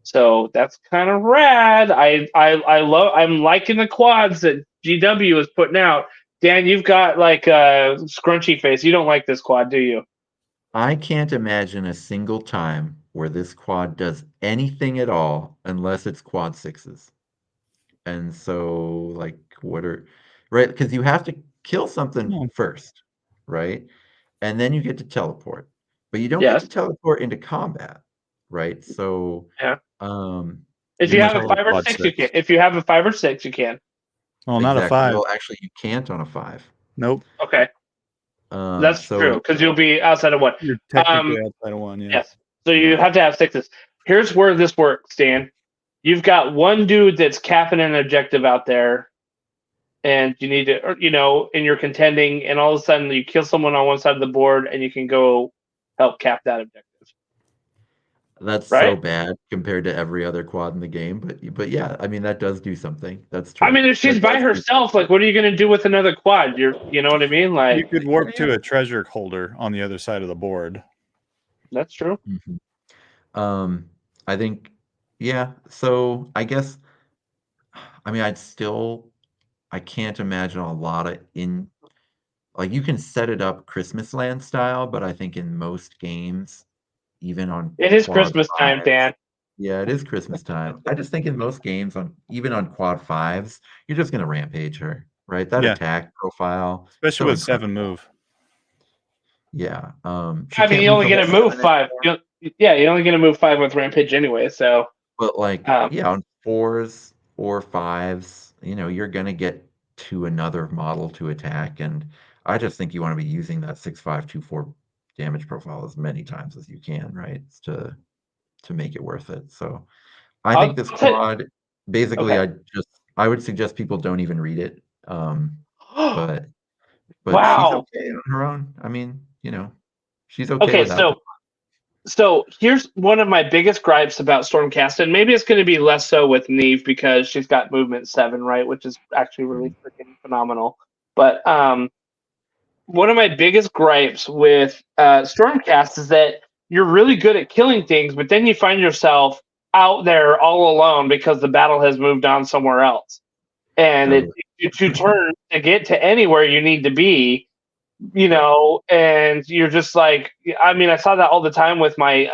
Speaker 4: So that's kind of rad. I'm liking the quads that GW is putting out. Dan, you've got a scrunchy face. You don't like this quad, do you?
Speaker 3: I can't imagine a single time where this quad does anything at all unless it's quad 6s. And so, right? Because you have to kill something first, right? And then you get to teleport, but you don't get to teleport into combat, right? So,
Speaker 4: if you have a 5 or 6, you can. If you have a 5 or 6, you can.
Speaker 2: Well, not a 5.
Speaker 3: Well, actually, you can't on a 5.
Speaker 2: Nope.
Speaker 4: Okay. That's true because you'll be outside of 1.
Speaker 2: You're technically outside of 1. Yeah.
Speaker 4: Yes. So you have to have 6s. Here's where this works, Dan. You've got one dude that's capping an objective out there, and you need to, and you're contending, and all of a sudden you kill someone on one side of the board, and you can go help cap that objective.
Speaker 3: That's so bad compared to every other quad in the game, but yeah, I mean that does do something. That's true.
Speaker 4: I mean, if she's by herself, what are you going to do with another quad? You know what I mean?
Speaker 2: You could warp to a treasure holder on the other side of the board.
Speaker 4: That's true.
Speaker 3: Mm-hmm. I think, yeah. So I guess, I mean, I can't imagine a lot of you can set it up Christmas Land style, but I think in most games, even on
Speaker 4: it is Christmas time, Dan.
Speaker 3: Yeah, it is Christmas time. I just think in most games, even on quad 5s, you're just gonna rampage her, right? That attack profile,
Speaker 2: especially with 7 move.
Speaker 3: Yeah.
Speaker 4: I mean, you only get to move 5. You only get to move 5 with rampage anyway. So,
Speaker 3: but on 4s or 5s, you're gonna get to another model to attack, and I just think you want to be using that 6/5 2/4 damage profile as many times as you can, right? To make it worth it. So I think this quad, basically, I would suggest people don't even read it. But but she's
Speaker 4: Wow.
Speaker 3: okay on her own. I mean, she's okay
Speaker 4: Okay,
Speaker 3: without.
Speaker 4: so here's one of my biggest gripes about Stormcast, and maybe it's going to be less so with Neve because she's got movement 7, right, which is actually really freaking phenomenal. But one of my biggest gripes with Stormcast is that you're really good at killing things, but then you find yourself out there all alone because the battle has moved on somewhere else, and
Speaker 3: Oh,
Speaker 4: it takes you 2 turns to get to anywhere you need to be. And you're just like, I mean, I saw that all the time with my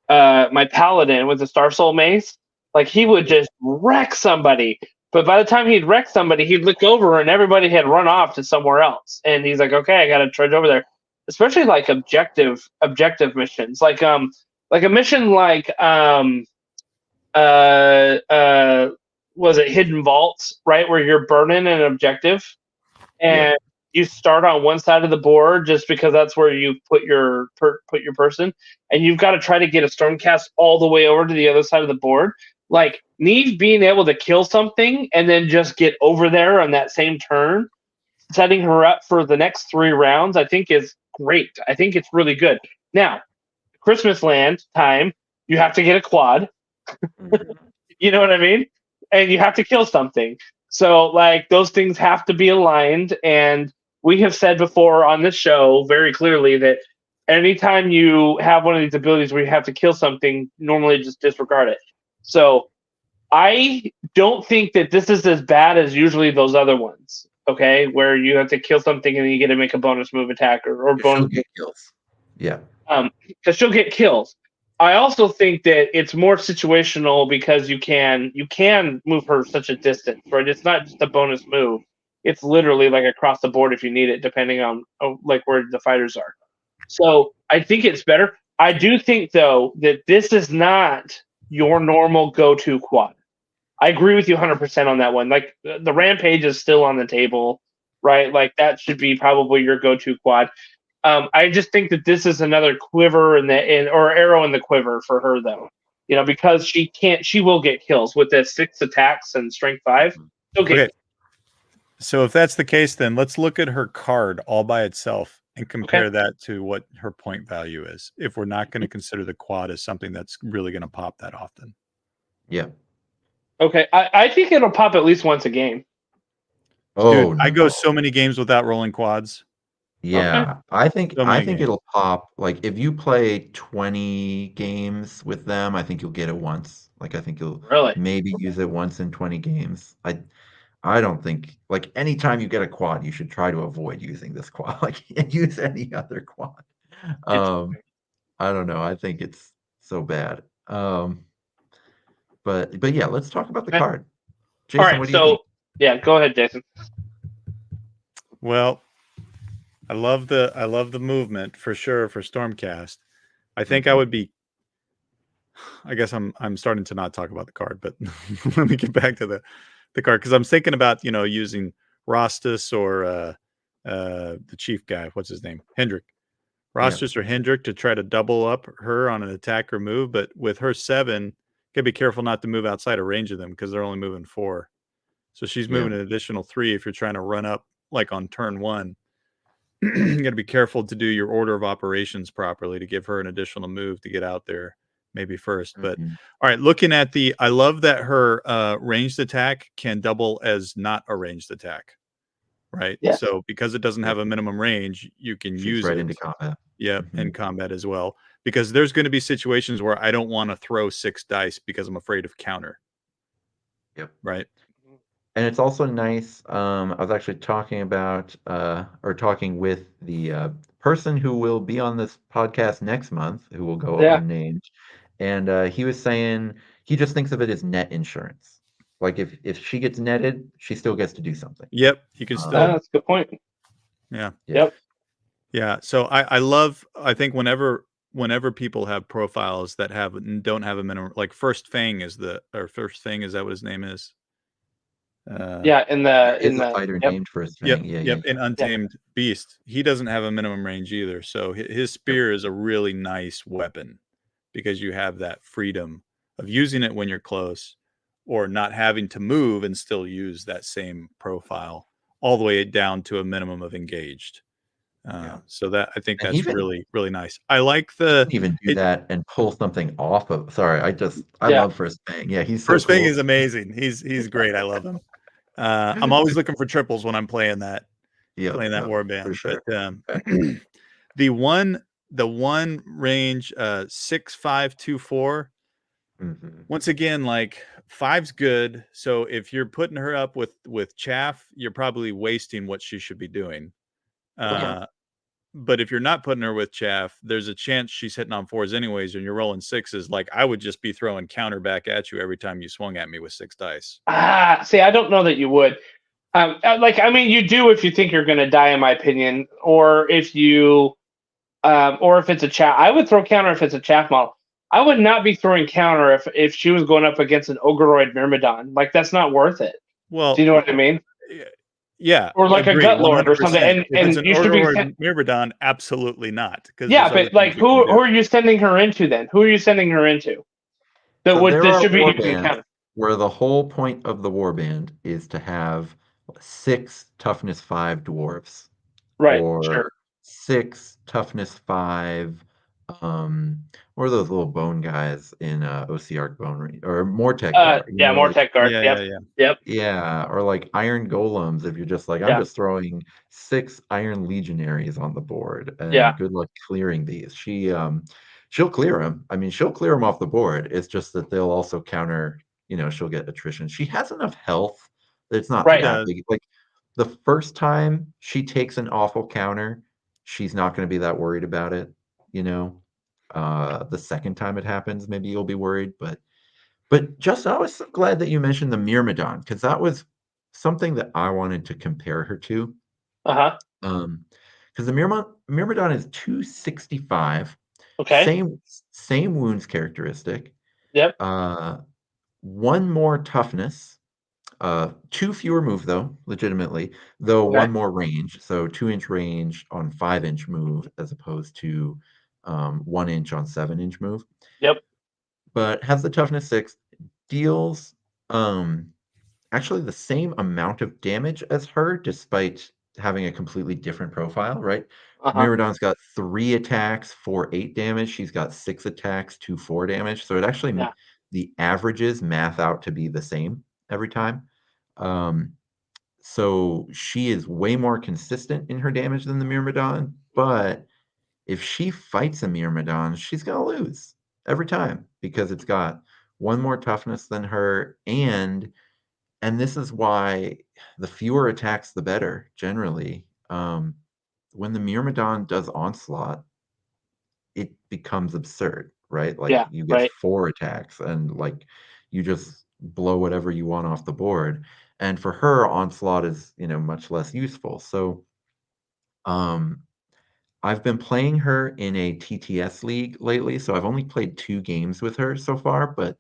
Speaker 4: my paladin with the Star Soul mace. Like he would just wreck somebody, but by the time he'd wreck somebody, he'd look over and everybody had run off to somewhere else, and he's like, okay, I got to trudge over there. Especially like objective missions, like a mission like uh uh was it Hidden Vaults, right, where you're burning an objective
Speaker 3: yeah.
Speaker 4: and you start on one side of the board just because that's where you put your person, and you've got to try to get a Stormcast all the way over to the other side of the board. Like Neve being able to kill something and then just get over there on that same turn, setting her up for the next 3 rounds, I think is great. I think it's really good. Now, Christmas Land time, you have to get a quad. You know what I mean? And you have to kill something. So, like, those things have to be aligned. And we have said before on this show very clearly that anytime you have one of these abilities where you have to kill something, normally just disregard it. So, I don't think that this is as bad as usually those other ones, okay? Where you have to kill something and then you get to make a bonus move attack or
Speaker 3: She'll
Speaker 4: bonus.
Speaker 3: get kills. Yeah.
Speaker 4: Because she'll get kills. I also think that it's more situational because you can move her such a distance, right? It's not just a bonus move; it's literally like across the board if you need it, depending on like where the fighters are. So I think it's better. I do think though that this is not your normal go-to quad. I agree with you 100% on that one. Like the Rampage is still on the table, right? Like that should be probably your go-to quad. I just think that this is another quiver or arrow in the quiver for her, though. Because she will get kills with the 6 attacks and strength 5. She'll get
Speaker 2: Okay. So if that's the case, then let's look at her card all by itself and compare that to what her point value is. If we're not going to consider the quad as something that's really going to pop that often.
Speaker 3: Yeah.
Speaker 4: Okay, I think it'll pop at least once a game.
Speaker 3: Oh,
Speaker 2: dude, I go so many games without rolling quads.
Speaker 3: yeah.
Speaker 4: Okay.
Speaker 3: I think
Speaker 2: So many games.
Speaker 3: it'll pop. Like if you play 20 games with them, I think you'll get it once. Like I think you'll
Speaker 4: Really?
Speaker 3: maybe use it once in 20 games. I don't think like anytime you get a quad, you should try to avoid using this quad. Like use any other quad. I don't know. I think it's so bad. But yeah, let's talk about the
Speaker 4: Okay.
Speaker 3: card.
Speaker 4: All
Speaker 3: Jason,
Speaker 4: right,
Speaker 3: what do you think?
Speaker 4: yeah, go ahead, Jason.
Speaker 2: Well, I love the movement for sure for Stormcast. I think I would be. I guess I'm starting to not talk about the card, but let me get back to the card because I'm thinking about using Rostus or the chief guy. What's his name? Hendrik. Rostus or Hendrik to try to double up her on an attack or move, but with her 7, gotta be careful not to move outside of range of them because they're only moving 4. So she's moving an additional 3 if you're trying to run up like on turn 1. You got to be careful to do your order of operations properly to give her an additional move to get out there maybe first. But all right, looking at I love that her ranged attack can double as not a ranged attack, right?
Speaker 4: Yeah.
Speaker 2: So because it doesn't have a minimum range, you can use
Speaker 3: right
Speaker 2: it
Speaker 3: into combat.
Speaker 2: Yeah, in combat as well. Because there's going to be situations where I don't want to throw 6 dice because I'm afraid of counter.
Speaker 3: Yep.
Speaker 2: Right.
Speaker 3: And it's also nice. I was actually talking with the person who will be on this podcast next month, who will go unnamed, and he was saying he just thinks of it as net insurance. Like if she gets netted, she still gets to do something.
Speaker 2: Yep, you can still.
Speaker 4: That's a good point.
Speaker 2: Yeah.
Speaker 4: Yep.
Speaker 2: Yeah. So I think whenever people have profiles that don't have a minimum, like First Thing is that what his name is?
Speaker 4: Yeah, in the
Speaker 3: fighter named First Thing.
Speaker 2: Yep. In Untamed Beast, he doesn't have a minimum range either. So his spear is a really nice weapon because you have that freedom of using it when you're close, or not having to move and still use that same profile all the way down to a minimum of engaged. So that I think
Speaker 3: And
Speaker 2: that's
Speaker 3: even
Speaker 2: really, really nice. I like
Speaker 3: you
Speaker 2: the
Speaker 3: can even do that and pull something off of. Sorry, I
Speaker 4: Yeah.
Speaker 3: love First Bang. Yeah, he's so
Speaker 2: First Fang
Speaker 3: cool.
Speaker 2: is amazing. He's great. I love him. I'm always looking for triples when I'm playing that
Speaker 3: Yeah,
Speaker 2: warband.
Speaker 3: for sure.
Speaker 2: But the one range 6-5-2-4. Once again, like 5's good. So if you're putting her up with chaff, you're probably wasting what she should be doing. But if you're not putting her with chaff, there's a chance she's hitting on 4s anyways, and you're rolling 6s. Like I would just be throwing counter back at you every time you swung at me with 6 dice.
Speaker 4: See, I don't know that you would. You do if you think you're going to die, in my opinion, or if it's a chaff. I would throw counter if it's a chaff model. I would not be throwing counter if she was going up against an Ogreoid Myrmidon. Like that's not worth it.
Speaker 2: Well,
Speaker 4: do you know what I mean?
Speaker 2: Yeah,
Speaker 4: or like
Speaker 2: agree,
Speaker 4: a gut lord or something.
Speaker 2: 100%. If it's
Speaker 4: And
Speaker 2: an
Speaker 4: you should be.
Speaker 2: Myrmidon, absolutely not.
Speaker 4: Yeah, but like who are you sending her into then? Who are you sending her into? That should be using counter.
Speaker 3: Where the whole point of the warband is to have 6 toughness 5 dwarves.
Speaker 4: Right.
Speaker 3: Or
Speaker 4: sure.
Speaker 3: 6 toughness 5 or those little bone guys in OCR Bone or Mortec Guard.
Speaker 4: Mortec Guard. Yep.
Speaker 3: Yeah, or like Iron Golems if you're just like, I'm just throwing 6 Iron Legionaries on the board and good luck clearing these. She'll clear them. I mean, she'll clear them off the board. It's just that they'll also counter, she'll get attrition. She has enough health that it's not that big. Like the first time she takes an awful counter, she's not going to be that worried about it, The second time it happens, maybe you'll be worried, but Justin, I was so glad that you mentioned the Myrmidon because that was something that I wanted to compare her to. Because the Myrmidon is 265.
Speaker 4: Okay.
Speaker 3: Same wounds characteristic.
Speaker 4: Yep.
Speaker 3: 1 more toughness. 2 fewer move though, legitimately. Though 1 more range, so 2-inch range on 5-inch move as opposed to 1 inch on 7-inch move.
Speaker 4: Yep.
Speaker 3: But has the toughness 6, deals actually the same amount of damage as her, despite having a completely different profile, right? Myrmidon's got 3 attacks, 4-8 damage. She's got 6 attacks, 2-4 damage. So it actually the averages math out to be the same every time. So she is way more consistent in her damage than the Myrmidon, but if she fights a Myrmidon, she's gonna lose every time because it's got 1 more toughness than her, and this is why the fewer attacks, the better, generally. When the Myrmidon does onslaught, it becomes absurd, right? Like you get 4 attacks and like you just blow whatever you want off the board. And for her, onslaught is, much less useful. So I've been playing her in a TTS league lately, so I've only played 2 games with her so far, but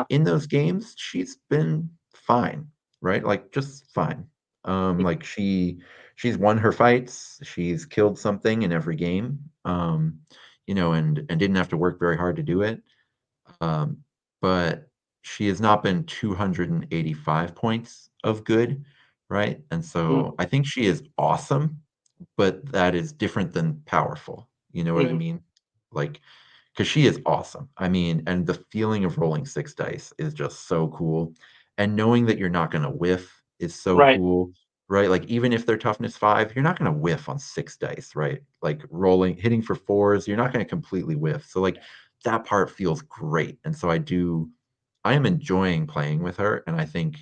Speaker 3: in those games, she's been fine, right? Like just fine. Like she's won her fights, she's killed something in every game, and didn't have to work very hard to do it. But she has not been 285 points of good, right? And so I think she is awesome, but that is different than powerful. You know what I mean? Like, because she is awesome. I mean, and the feeling of rolling 6 dice is just so cool. And knowing that you're not going to whiff is so cool, right? Like, even if they're toughness 5, you're not going to whiff on 6 dice, right? Like, hitting for 4s, you're not going to completely whiff. So, like, that part feels great. And so I am enjoying playing with her. And I think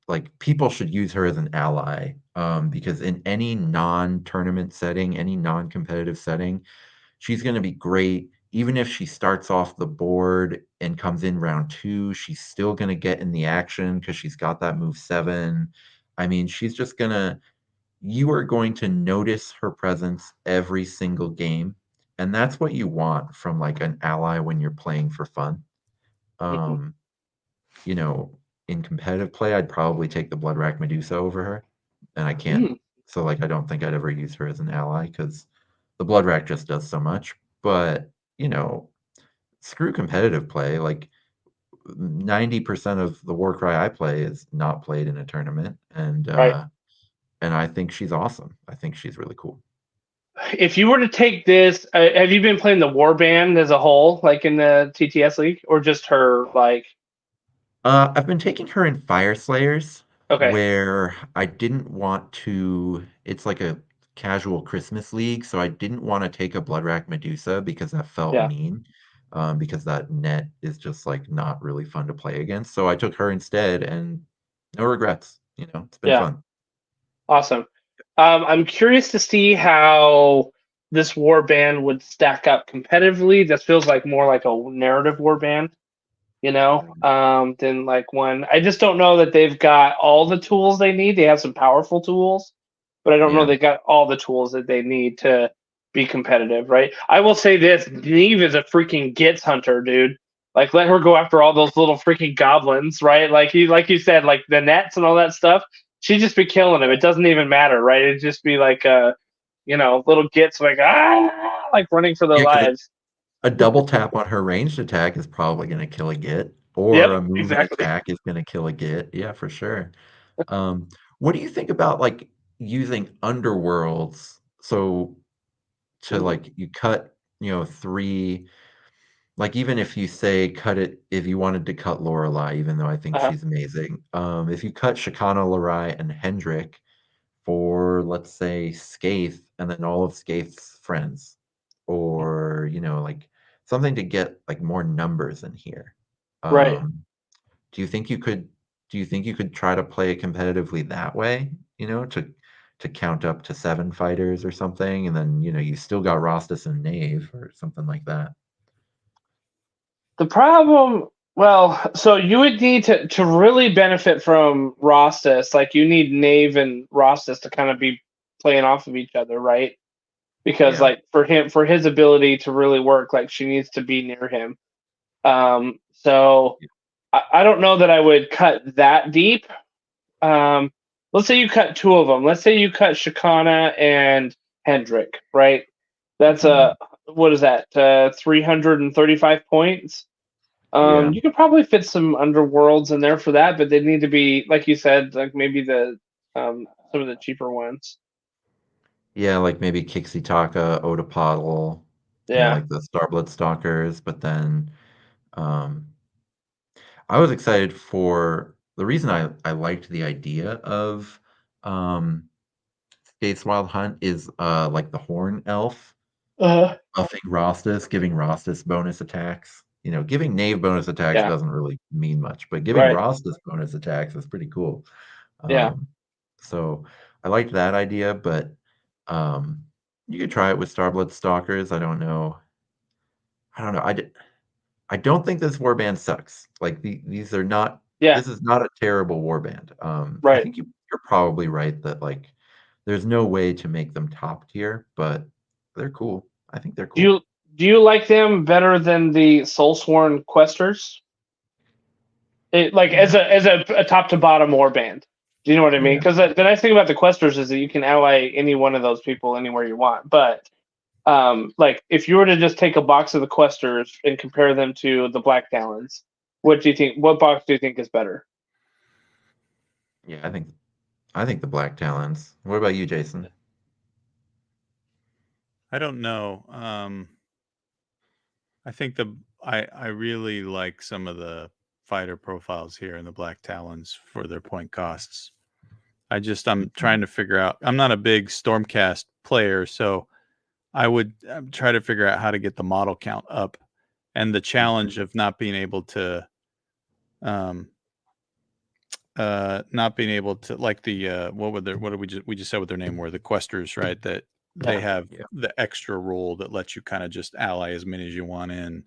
Speaker 3: like people should use her as an ally because in any non-tournament setting, any non-competitive setting, she's going to be great. Even if she starts off the board and comes in round 2, she's still going to get in the action because she's got that move 7. I mean, you are going to notice her presence every single game. And that's what you want from like an ally when you're playing for fun. In competitive play, I'd probably take the Bloodrack Medusa over her, and I can't. So, like, I don't think I'd ever use her as an ally because the Bloodrack just does so much. But, screw competitive play. Like, 90% of the Warcry I play is not played in a tournament. And and I think she's awesome. I think she's really cool.
Speaker 4: If you were to take this, have you been playing the Warband as a whole, like in the TTS League, or just her? Like,
Speaker 3: I've been taking her in Fire Slayers,
Speaker 4: okay,
Speaker 3: where I didn't want to. It's like a casual Christmas league, so I didn't want to take a Bloodrack Medusa because that felt
Speaker 4: yeah,
Speaker 3: mean. Because that net is just like not really fun to play against. So I took her instead, and no regrets. It's been
Speaker 4: yeah,
Speaker 3: fun.
Speaker 4: awesome. I'm curious to see how this Warband would stack up competitively. This feels like more like a narrative Warband, than like one. I just don't know that they've got all the tools they need. They have some powerful tools, but I don't know
Speaker 3: Yeah.
Speaker 4: they got all the tools that they need to be competitive, right? I will say this: Neve is a freaking gets hunter, dude. Like, let her go after all those little freaking goblins, right? Like you said, like the nets and all that stuff. She'd just be killing them. It doesn't even matter, right? It'd just be like little gets like like running for their
Speaker 3: Yeah, because
Speaker 4: lives.
Speaker 3: a double tap on her ranged attack is probably going to kill a Git,
Speaker 4: Yep,
Speaker 3: or a move and
Speaker 4: exactly.
Speaker 3: attack is going to kill a Git. Yeah, for sure. What do you think about like using underworlds? So to
Speaker 4: Ooh.
Speaker 3: like you cut, three, like even if you say cut it, if you wanted to cut Lorelei, even though I think
Speaker 4: Uh-huh.
Speaker 3: she's amazing, if you cut Shakana, Larai, and Hendrik for let's say Skaith and then all of Skaith's friends, or like something to get like more numbers in here.
Speaker 4: Right.
Speaker 3: Do you think you could try to play it competitively that way, to count up to 7 fighters or something, and then you still got Rostus and Knave or something like that?
Speaker 4: The problem, well, so you would need to really benefit from Rostus. Like you need Knave and Rostus to kind of be playing off of each other, right? Because
Speaker 3: Yeah.
Speaker 4: like for his ability to really work, like she needs to be near him. So I don't know that I would cut that deep. Um, let's say you cut two of them. Let's say you cut Shakana and Hendrik, right? That's
Speaker 3: Mhm.
Speaker 4: what is that? 335 points.
Speaker 3: Yeah.
Speaker 4: You could probably fit some underworlds in there for that, but they need to be, like you said, like maybe some of the cheaper ones.
Speaker 3: Yeah, like maybe Kixitaka, Odapodle,
Speaker 4: Yeah.
Speaker 3: like the Starblood Stalkers, but then um I was excited for the reason I liked the idea of um Skate's Wild Hunt is like the Horn Elf
Speaker 4: Uh,
Speaker 3: buffing Rostus, giving Rostus bonus attacks. Giving Knave bonus attacks
Speaker 4: yeah.
Speaker 3: doesn't really mean much, but giving
Speaker 4: Right.
Speaker 3: Rostus bonus attacks is pretty cool.
Speaker 4: Yeah.
Speaker 3: Um, so I liked that idea, but um, you could try it with Starblood Stalkers. I don't know. I don't know. I don't think this warband sucks. Like these are not.
Speaker 4: Yeah.
Speaker 3: This is not a terrible warband. I
Speaker 4: Right.
Speaker 3: think you're probably right that like there's no way to make them top tier, but they're cool. I think they're
Speaker 4: Do
Speaker 3: cool.
Speaker 4: you do you like them better than the Soulsworn Questers? Like
Speaker 3: Yeah,
Speaker 4: as a top to bottom warband. Do you know what I mean?
Speaker 3: yeah.
Speaker 4: Because the nice thing about the Questers is that you can ally any one of those people anywhere you want. But like if you were to just take a box of the Questers and compare them to the Blacktalons, what do you think? What box do you think is better?
Speaker 3: Yeah, I think the Blacktalons. What about you, Jason?
Speaker 2: I don't know. I think I really like some of the fighter profiles here in the Blacktalons for their point costs. I'm trying
Speaker 3: Mhm.
Speaker 2: to figure out. I'm not a big Stormcast player, so I would try to figure out how to get the model count up, and the challenge
Speaker 3: Mhm.
Speaker 2: of not being able to, um, not being able to like the what did we just said what their name were, the questers, right? That they
Speaker 4: Yeah.
Speaker 2: have
Speaker 3: Yeah.
Speaker 2: the extra role that lets you kind of just ally as many as you want in.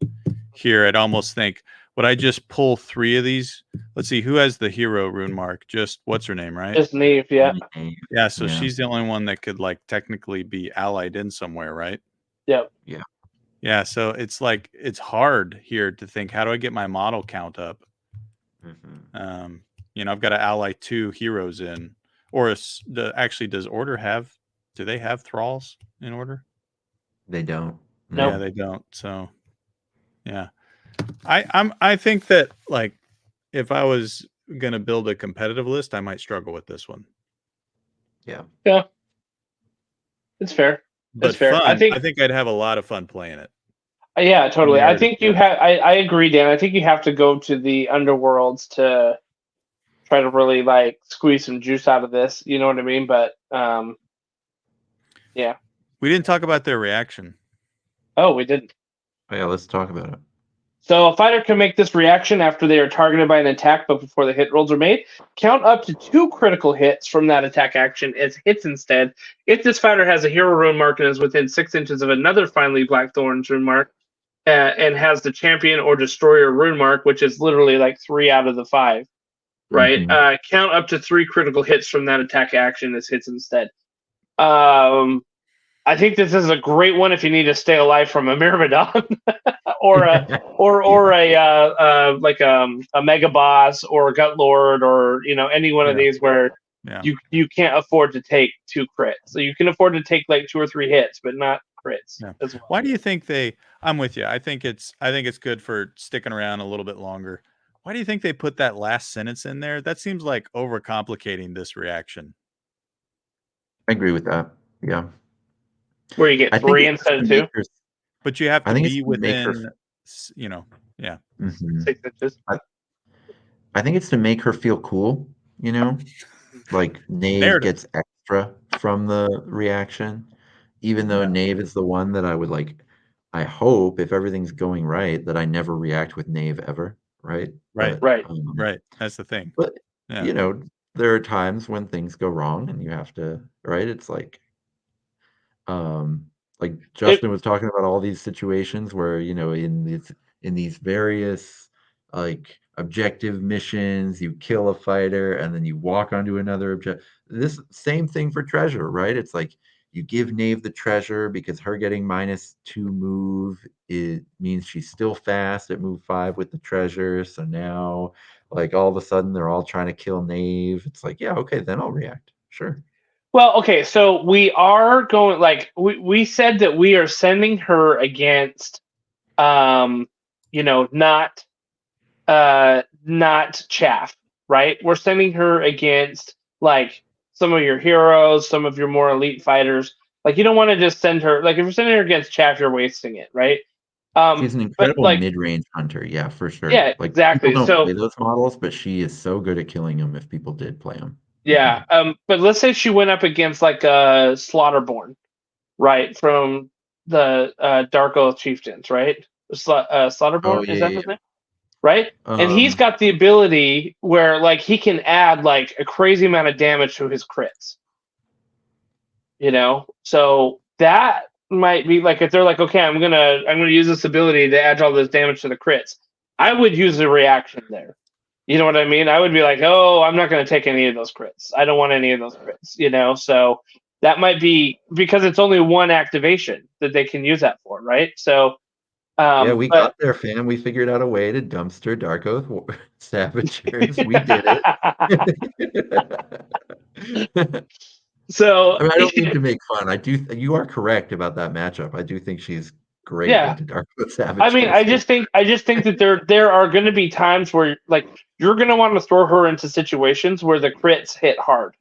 Speaker 2: Here, I'd almost think, would I just pull 3 of these? Let's see, who has the hero rune mark? Just what's her name, right?
Speaker 4: Just Neve, yeah.
Speaker 3: Nave.
Speaker 2: Yeah, so
Speaker 3: Yeah.
Speaker 2: she's the only one that could like technically be allied in somewhere, right?
Speaker 4: Yep.
Speaker 3: Yeah.
Speaker 2: Yeah, so it's like it's hard here to think, how do I get my model count up?
Speaker 3: Mhm.
Speaker 2: I've got to ally 2 heroes in, or actually, do they have thralls in order?
Speaker 3: They don't.
Speaker 2: Yeah,
Speaker 4: Nope.
Speaker 3: No.
Speaker 2: they don't. So yeah, I think that like if I was gonna build a competitive list, I might struggle with this one.
Speaker 3: Yeah.
Speaker 4: Yeah. It's fair.
Speaker 2: But
Speaker 4: It's fair.
Speaker 2: fun.
Speaker 4: I think
Speaker 2: I'd have a lot of fun playing it.
Speaker 4: yeah, totally. I think you
Speaker 3: Yeah.
Speaker 4: have I agree, Dan. I think you have to go to the underworlds to try to really like squeeze some juice out of this. You know what I mean? But yeah.
Speaker 2: We didn't talk about their reaction.
Speaker 4: Oh, we didn't.
Speaker 3: Oh, yeah, let's talk about it.
Speaker 4: So a fighter can make this reaction after they are targeted by an attack, but before the hit rolls are made. Count up to 2 critical hits from that attack action as hits instead. If this fighter has a hero rune mark and is within 6 inches of another finely Blackthorns rune mark, and has the champion or destroyer rune mark, which is literally like 3 out of the 5, right?
Speaker 3: Mhm.
Speaker 4: Count up to 3 critical hits from that attack action as hits instead. I think this is a great one if you need to stay alive from a Myrmidon or a like a mega boss or a gut lord or any one of
Speaker 3: Yeah.
Speaker 4: these where
Speaker 2: Yeah.
Speaker 4: you can't afford to take 2 crits. So you can afford to take like 2 or 3 hits, but not crits
Speaker 2: Yeah.
Speaker 4: as well.
Speaker 2: Why do you think I'm with you. I think it's good for sticking around a little bit longer. Why do you think they put that last sentence in there? That seems like overcomplicating this reaction.
Speaker 3: I agree with that. Yeah.
Speaker 4: Where you get
Speaker 3: I think
Speaker 4: 3
Speaker 3: it's
Speaker 4: instead
Speaker 3: to
Speaker 4: of
Speaker 3: make
Speaker 4: 2,
Speaker 3: her.
Speaker 2: But you have
Speaker 3: I
Speaker 2: to
Speaker 3: think it's
Speaker 2: be
Speaker 3: to make her.
Speaker 2: within, yeah.
Speaker 3: Mhm.
Speaker 4: 6 inches.
Speaker 3: I think it's to make her feel cool. Like Nave
Speaker 2: Narrative.
Speaker 3: gets extra from the reaction, even though
Speaker 2: Yeah.
Speaker 3: Nave is the one that I would like. I hope if everything's going right that I never react with Nave ever. Right.
Speaker 2: Right.
Speaker 4: Right.
Speaker 2: Right. That's the thing.
Speaker 3: But
Speaker 2: Yeah.
Speaker 3: there are times when things go wrong and you have to. Right. It's um, like
Speaker 4: It,
Speaker 3: Justin was talking about all these situations where, in these various like objective missions, you kill a fighter and then you walk onto another objective. This same thing for treasure, right? It's like you give Nave the treasure because her getting -2 move, it means she's still fast at move 5 with the treasure. So now, like all of a sudden, they're all trying to kill Nave. It's like, yeah, okay, then I'll react. Sure.
Speaker 4: well, okay, so we are going like we said that we are sending her against not chaff, right? We're sending her against like some of your heroes, some of your more elite fighters. Like you don't want to just send her like if you're sending her against chaff, you're wasting it, right?
Speaker 3: She's an
Speaker 4: But
Speaker 3: incredible
Speaker 4: like
Speaker 3: mid-range hunter, yeah, for sure.
Speaker 4: yeah,
Speaker 3: Like people
Speaker 4: exactly.
Speaker 3: don't
Speaker 4: So
Speaker 3: play those models, but she is so good at killing them if people did play them.
Speaker 4: yeah, but let's say she went up against like a Slaughterborn, right, from the Dark Oath Chieftains, right?
Speaker 3: Oh
Speaker 4: Slaughterborn, is
Speaker 3: yeah,
Speaker 4: that
Speaker 3: yeah,
Speaker 4: his name? Right?
Speaker 3: yeah.
Speaker 4: And he's got the ability where like he can add like a crazy amount of damage to his crits. So that might be like if they're like, okay, I'm gonna use this ability to add all this damage to the crits. I would use the reaction there. You know what I mean? I would be like, oh, I'm not gonna take any of those crits. I don't want any of those crits. So that might be because it's only one activation that they can use that for, right? So
Speaker 3: Yeah, we
Speaker 4: but
Speaker 3: got there, fam. We figured out a way to dumpster Dark Oath Saboteurs. We did it.
Speaker 4: so
Speaker 3: I mean, I don't mean to make fun. You are correct about that matchup. I do think she's great
Speaker 4: yeah.
Speaker 3: into Dark Oath
Speaker 4: I mean,
Speaker 3: Saboteurs.
Speaker 4: I just think that there are going to be times where like you're going to want to throw her into situations where the crits hit hard.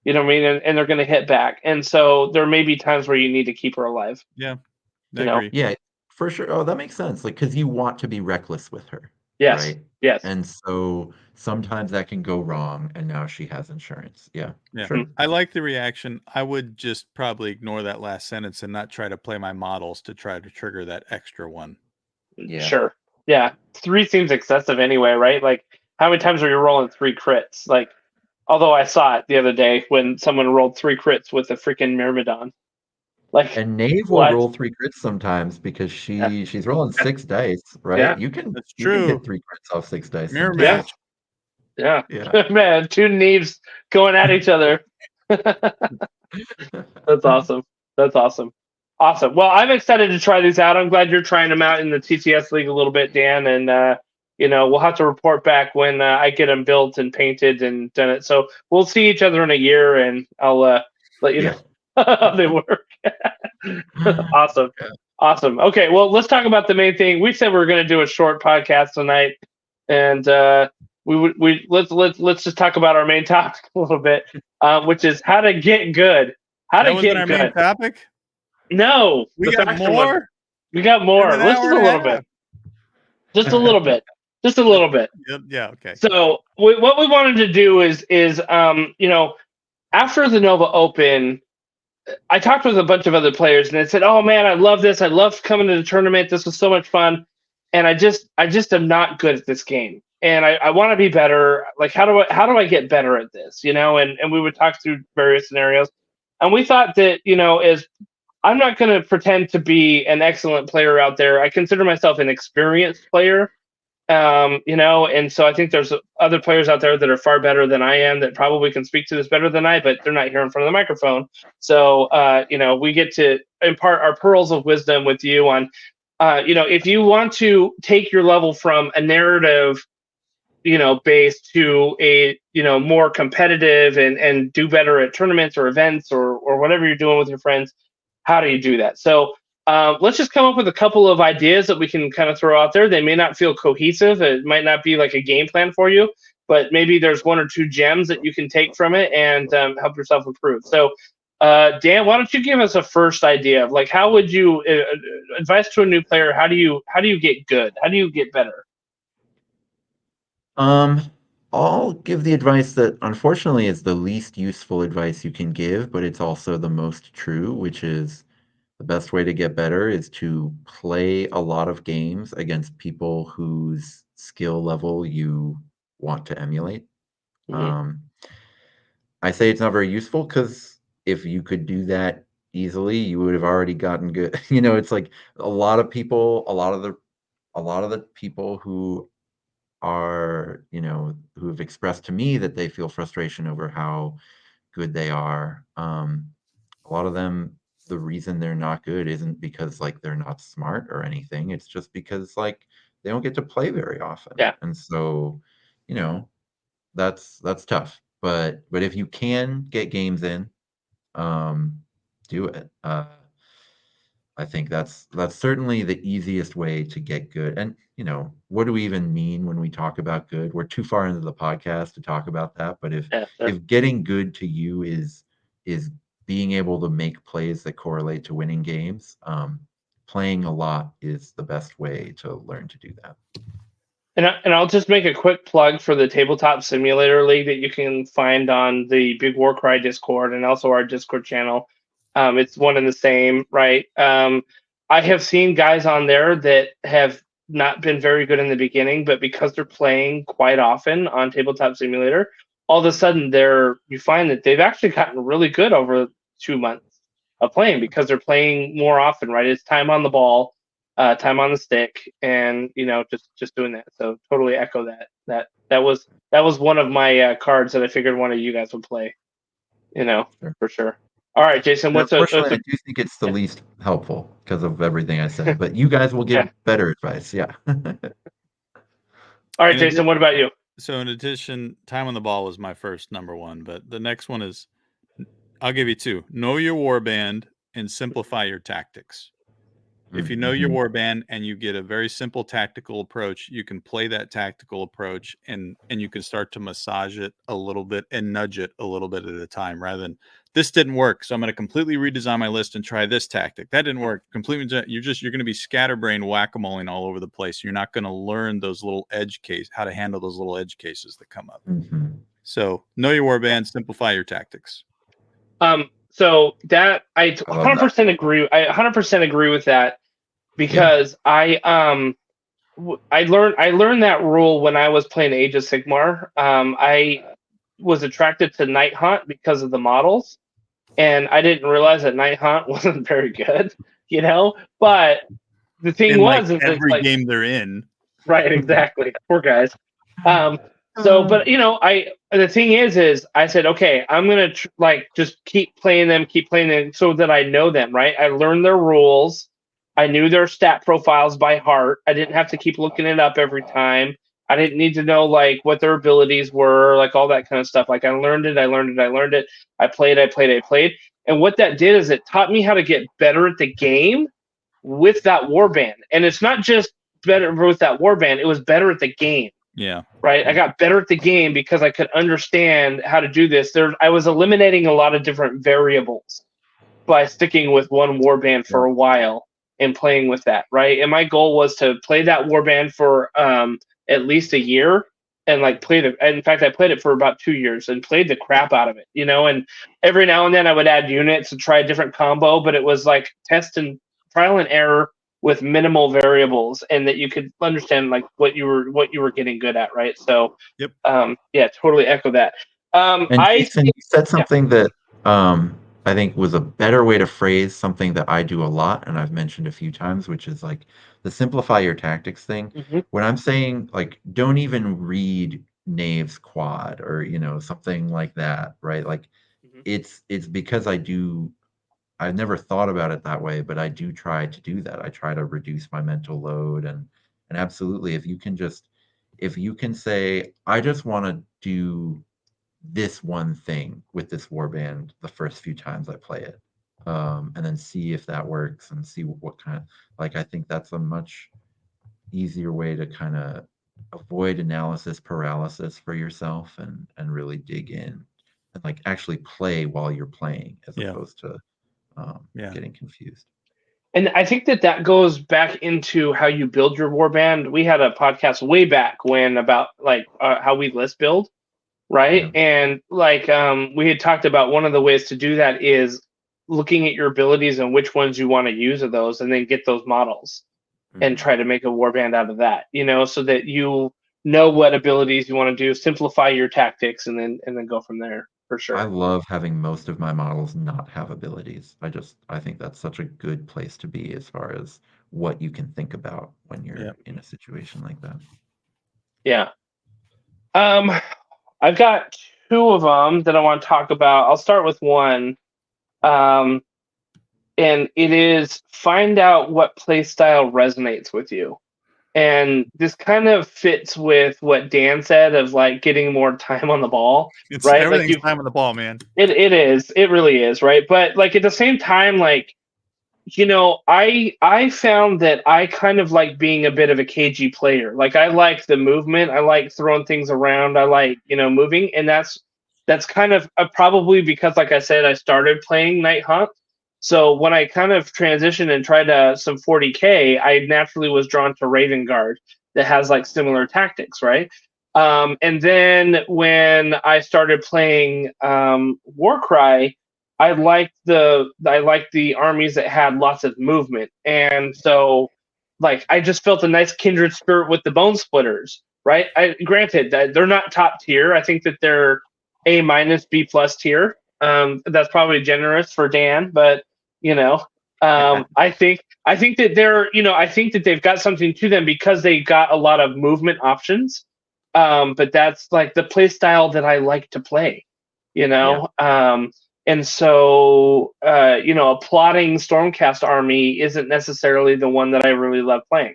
Speaker 4: You know what I mean? And they're going to hit back. And so there may be times where you need to keep her alive.
Speaker 2: Yeah. I
Speaker 4: You know?
Speaker 2: agree.
Speaker 3: Yeah, for sure. Oh, that makes sense. Like, because you want to be reckless with her,
Speaker 4: Yes.
Speaker 3: right?
Speaker 4: Yes.
Speaker 3: And so sometimes that can go wrong, and now she has insurance. Yeah,
Speaker 2: Yeah.
Speaker 3: sure.
Speaker 2: I like the reaction. I would just probably ignore that last sentence and not try to play my models to try to trigger that extra one.
Speaker 3: Yeah.
Speaker 4: Sure. Yeah. 3 seems excessive anyway, right? Like how many times are you rolling 3 crits? Like although I saw it the other day when someone rolled 3 crits with a freaking Myrmidon. Like
Speaker 3: And Nave will
Speaker 4: what?
Speaker 3: roll 3 crits sometimes because
Speaker 4: Yeah.
Speaker 3: she's rolling 6 dice, right?
Speaker 4: Yeah.
Speaker 2: That's
Speaker 3: You can
Speaker 2: true.
Speaker 3: hit 3 crits off 6 dice
Speaker 2: Mirror
Speaker 3: sometimes.
Speaker 2: match.
Speaker 4: Yeah.
Speaker 3: Yeah.
Speaker 4: Man, 2 Neves going at each other. That's awesome. That's awesome. Awesome. Well, I'm excited to try these out. I'm glad you're trying them out in the TTS League a little bit, Dan. And, we'll have to report back when I get them built and painted and done it. So we'll see each other in a year, and I'll let you know how they work. Awesome.
Speaker 3: Yeah.
Speaker 4: Awesome. Okay, well, let's talk about the main thing. We said we were going to do a short podcast tonight, and let's just talk about our main topic a little bit, which is how to get good. How
Speaker 2: That
Speaker 4: to
Speaker 2: wasn't
Speaker 4: get
Speaker 2: our
Speaker 4: good.
Speaker 2: main topic.
Speaker 4: No,
Speaker 2: We
Speaker 4: the
Speaker 2: got
Speaker 4: faction one.
Speaker 2: more.
Speaker 4: We got more.
Speaker 2: In an
Speaker 4: Let's
Speaker 2: hour
Speaker 4: just a
Speaker 2: and a
Speaker 4: little
Speaker 2: half.
Speaker 4: bit. Just a little bit. Just a little bit.
Speaker 2: Yeah. Okay.
Speaker 4: So what we wanted to do is after the Nova Open, I talked with a bunch of other players and they said, "Oh man, I love this. I love coming to the tournament. This was so much fun." And I just am not good at this game. And I want to be better. Like how do I get better at this? And we would talk through various scenarios. And we thought that, as I'm not going to pretend to be an excellent player out there. I consider myself an experienced player. And so I think there's other players out there that are far better than I am that probably can speak to this better than I, but they're not here in front of the microphone. So, we get to impart our pearls of wisdom with you on, if you want to take your level from a narrative, base to a, more competitive and do better at tournaments or events or whatever you're doing with your friends, how do you do that? So, let's just come up with a couple of ideas that we can kind of throw out there. They may not feel cohesive. It might not be like a game plan for you, but maybe there's one or two gems that you can take from it and help yourself improve. So, Dan, why don't you give us a first idea of like how would you advice to a new player? How do you get good? How do you get better?
Speaker 3: I'll give the advice that unfortunately is the least useful advice you can give, but it's also the most true, which is the best way to get better is to play a lot of games against people whose skill level you want to emulate.
Speaker 4: Mm-hmm.
Speaker 3: I say it's not very useful because if you could do that easily, you would have already gotten good. It's like a lot of the people who are, who have expressed to me that they feel frustration over how good they are. A lot of them, the reason they're not good isn't because like they're not smart or anything. It's just because like they don't get to play very often.
Speaker 4: Yeah.
Speaker 3: And so, that's tough. But if you can get games in, do it. I think that's certainly the easiest way to get good. And what do we even mean when we talk about good? We're too far into the podcast to talk about that. But if
Speaker 4: Yeah, sure.
Speaker 3: getting good to you is being able to make plays that correlate to winning games, playing a lot is the best way to learn to do that.
Speaker 4: And I'll just make a quick plug for the Tabletop Simulator League that you can find on the Big Warcry Discord and also our Discord channel. It's one and the same, right? I have seen guys on there that have not been very good in the beginning, but because they're playing quite often on Tabletop Simulator, all of a sudden you find that they've actually gotten really good over 2 months of playing because they're playing more often, right? It's time on the ball. Time on the stick, and just doing that. So totally echo that. That was one of my cards that I figured one of you guys would play.
Speaker 3: Sure.
Speaker 4: For sure. All right, Jason.
Speaker 3: Unfortunately, I do think it's the least helpful because of everything I said. But you guys will give better advice. Yeah.
Speaker 4: All right, Jason. What about you?
Speaker 2: So in addition, time on the ball was my first number one, but the next one is, I'll give you two: know your warband and simplify your tactics. If you know your warband and you get a very simple tactical approach, you can play that tactical approach and you can start to massage it a little bit and nudge it a little bit at a time rather than this didn't work. So I'm going to completely redesign my list and try this tactic. That didn't work. Completely. You're going to be scatterbrain whack-a-moling all over the place. You're not going to learn those little how to handle those little edge cases that come up. So know your warband, simplify your tactics.
Speaker 4: So that I 100% agree. I 100% agree with that because I learned that rule when I was playing Age of Sigmar. I was attracted to Night Hunt because of the models, and I didn't realize that Night Hunt wasn't very good, But the thing is
Speaker 2: every game they're in,
Speaker 4: right? Exactly. Poor guys. So, but the thing is I said, okay, I'm gonna just keep playing them so that I know them, right? I learned their rules. I knew their stat profiles by heart. I didn't have to keep looking it up every time. I didn't need to know what their abilities were, all that kind of stuff. I learned it. I played. And what that did is it taught me how to get better at the game with that warband. And it's not just better with that warband, it was better at the game.
Speaker 2: Yeah.
Speaker 4: Right. I got better at the game because I could understand how to do this. I was eliminating a lot of different variables by sticking with one warband for a while and playing with that, right? And my goal was to play that warband for at least a year and like play the. In fact, I played it for about 2 years and played the crap out of it, you know. And every now and then I would add units and try a different combo, but it was like test and trial and error with minimal variables, and that you could understand like what you were getting good at, right? So,
Speaker 2: Yep.
Speaker 4: yeah, totally echo that.
Speaker 3: And Jason, you said
Speaker 4: yeah.
Speaker 3: something that I think was a better way to phrase something that I do a lot, and I've mentioned a few times, which is like the simplify your tactics thing.
Speaker 4: Mhm.
Speaker 3: When I'm saying like, don't even read Knave's quad or something like that, right? Like
Speaker 4: Mhm.
Speaker 3: it's because I've never thought about it that way, but I do try to do that. I try to reduce my mental load and absolutely if you can say, I just want to do this one thing with this warband the first few times I play it, and then see if that works and see what kind of like I think that's a much easier way to kind of avoid analysis paralysis for yourself and really dig in and like actually play while you're playing as opposed to getting confused.
Speaker 4: And I think that goes back into how you build your warband. We had a podcast way back when about like how we list build, right?
Speaker 3: Yeah.
Speaker 4: And like we had talked about one of the ways to do that is looking at your abilities and which ones you want to use of those, and then get those models and try to make a warband out of that, you know, so that you know what abilities you want to do, simplify your tactics, and then go from there for
Speaker 3: I
Speaker 4: sure.
Speaker 3: love having most of my models not have abilities. I think that's such a good place to be as far as what you can think about when you're in a situation like that.
Speaker 4: Yeah. I've got two of them that I want to talk about. I'll start with one. Um, and it is find out what play style resonates with you. And this kind of fits with what Dan said of like getting more time on the ball,
Speaker 2: It's
Speaker 4: right? Like
Speaker 2: everything's time on the ball, man.
Speaker 4: it is. It really is, right? But like at the same time, like, you know, I found that I kind of like being a bit of a cagey player. Like I like the movement, I like throwing things around, I like, you know, moving, and that's kind of probably because, like I said, I started playing Night Hunt. So when I kind of transitioned and tried some 40K, I naturally was drawn to Raven Guard that has like similar tactics, right? And then when I started playing Warcry, I liked the armies that had lots of movement, and so like I just felt a nice kindred spirit with the Bone Splitters. Right? Granted that they're not top tier. I think that they're A minus B plus tier. That's probably generous for Dan, but you know, I think that I think that they've got something to them because they got a lot of movement options. But that's like the play style that I like to play. You know, and so, a plotting Stormcast army isn't necessarily the one that I really love playing.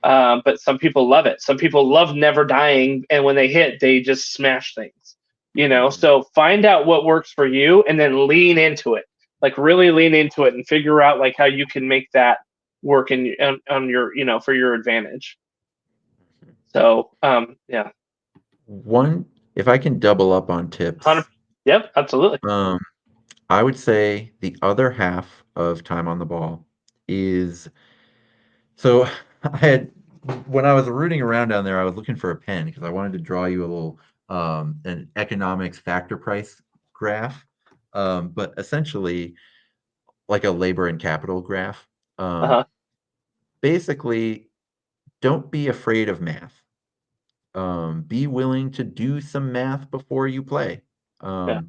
Speaker 4: But some people love it. Some people love never dying, and when they hit, they just smash things. You know, so find out what works for you, and then lean into it. Like really lean into it, and figure out like how you can make that work on your for your advantage. So, yeah.
Speaker 3: One, if I can double up on tips,
Speaker 4: Yep, absolutely.
Speaker 3: I would say the other half of time on the ball is so when I was rooting around down there, I was looking for a pen because I wanted to draw you a little an economics factor price graph, but essentially like a labor and capital graph.
Speaker 4: Uh-huh.
Speaker 3: Basically, don't be afraid of math. Be willing to do some math before you play,
Speaker 4: Yeah.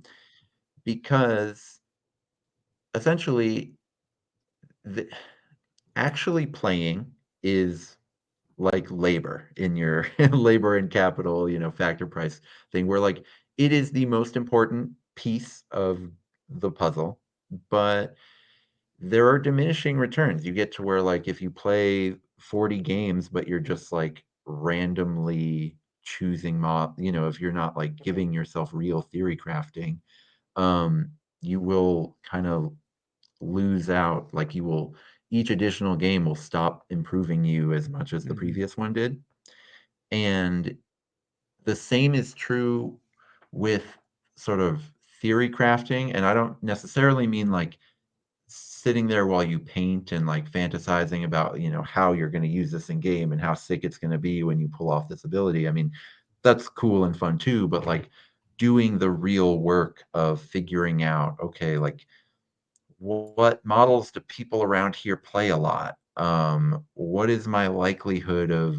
Speaker 3: because essentially, actually playing is like labor in your labor and capital, factor price thing, where like it is the most important piece of the puzzle, but there are diminishing returns. You get to where like if you play 40 games, but you're just like randomly choosing if you're not like giving yourself real theory crafting, you will kind of lose out. Like each additional game will stop improving you as much as the previous one did. And the same is true with sort of theory crafting, and I don't necessarily mean like sitting there while you paint and like fantasizing about, how you're going to use this in game and how sick it's going to be when you pull off this ability. I mean, that's cool and fun too, but like doing the real work of figuring out, okay, like what models do people around here play a lot? What is my likelihood of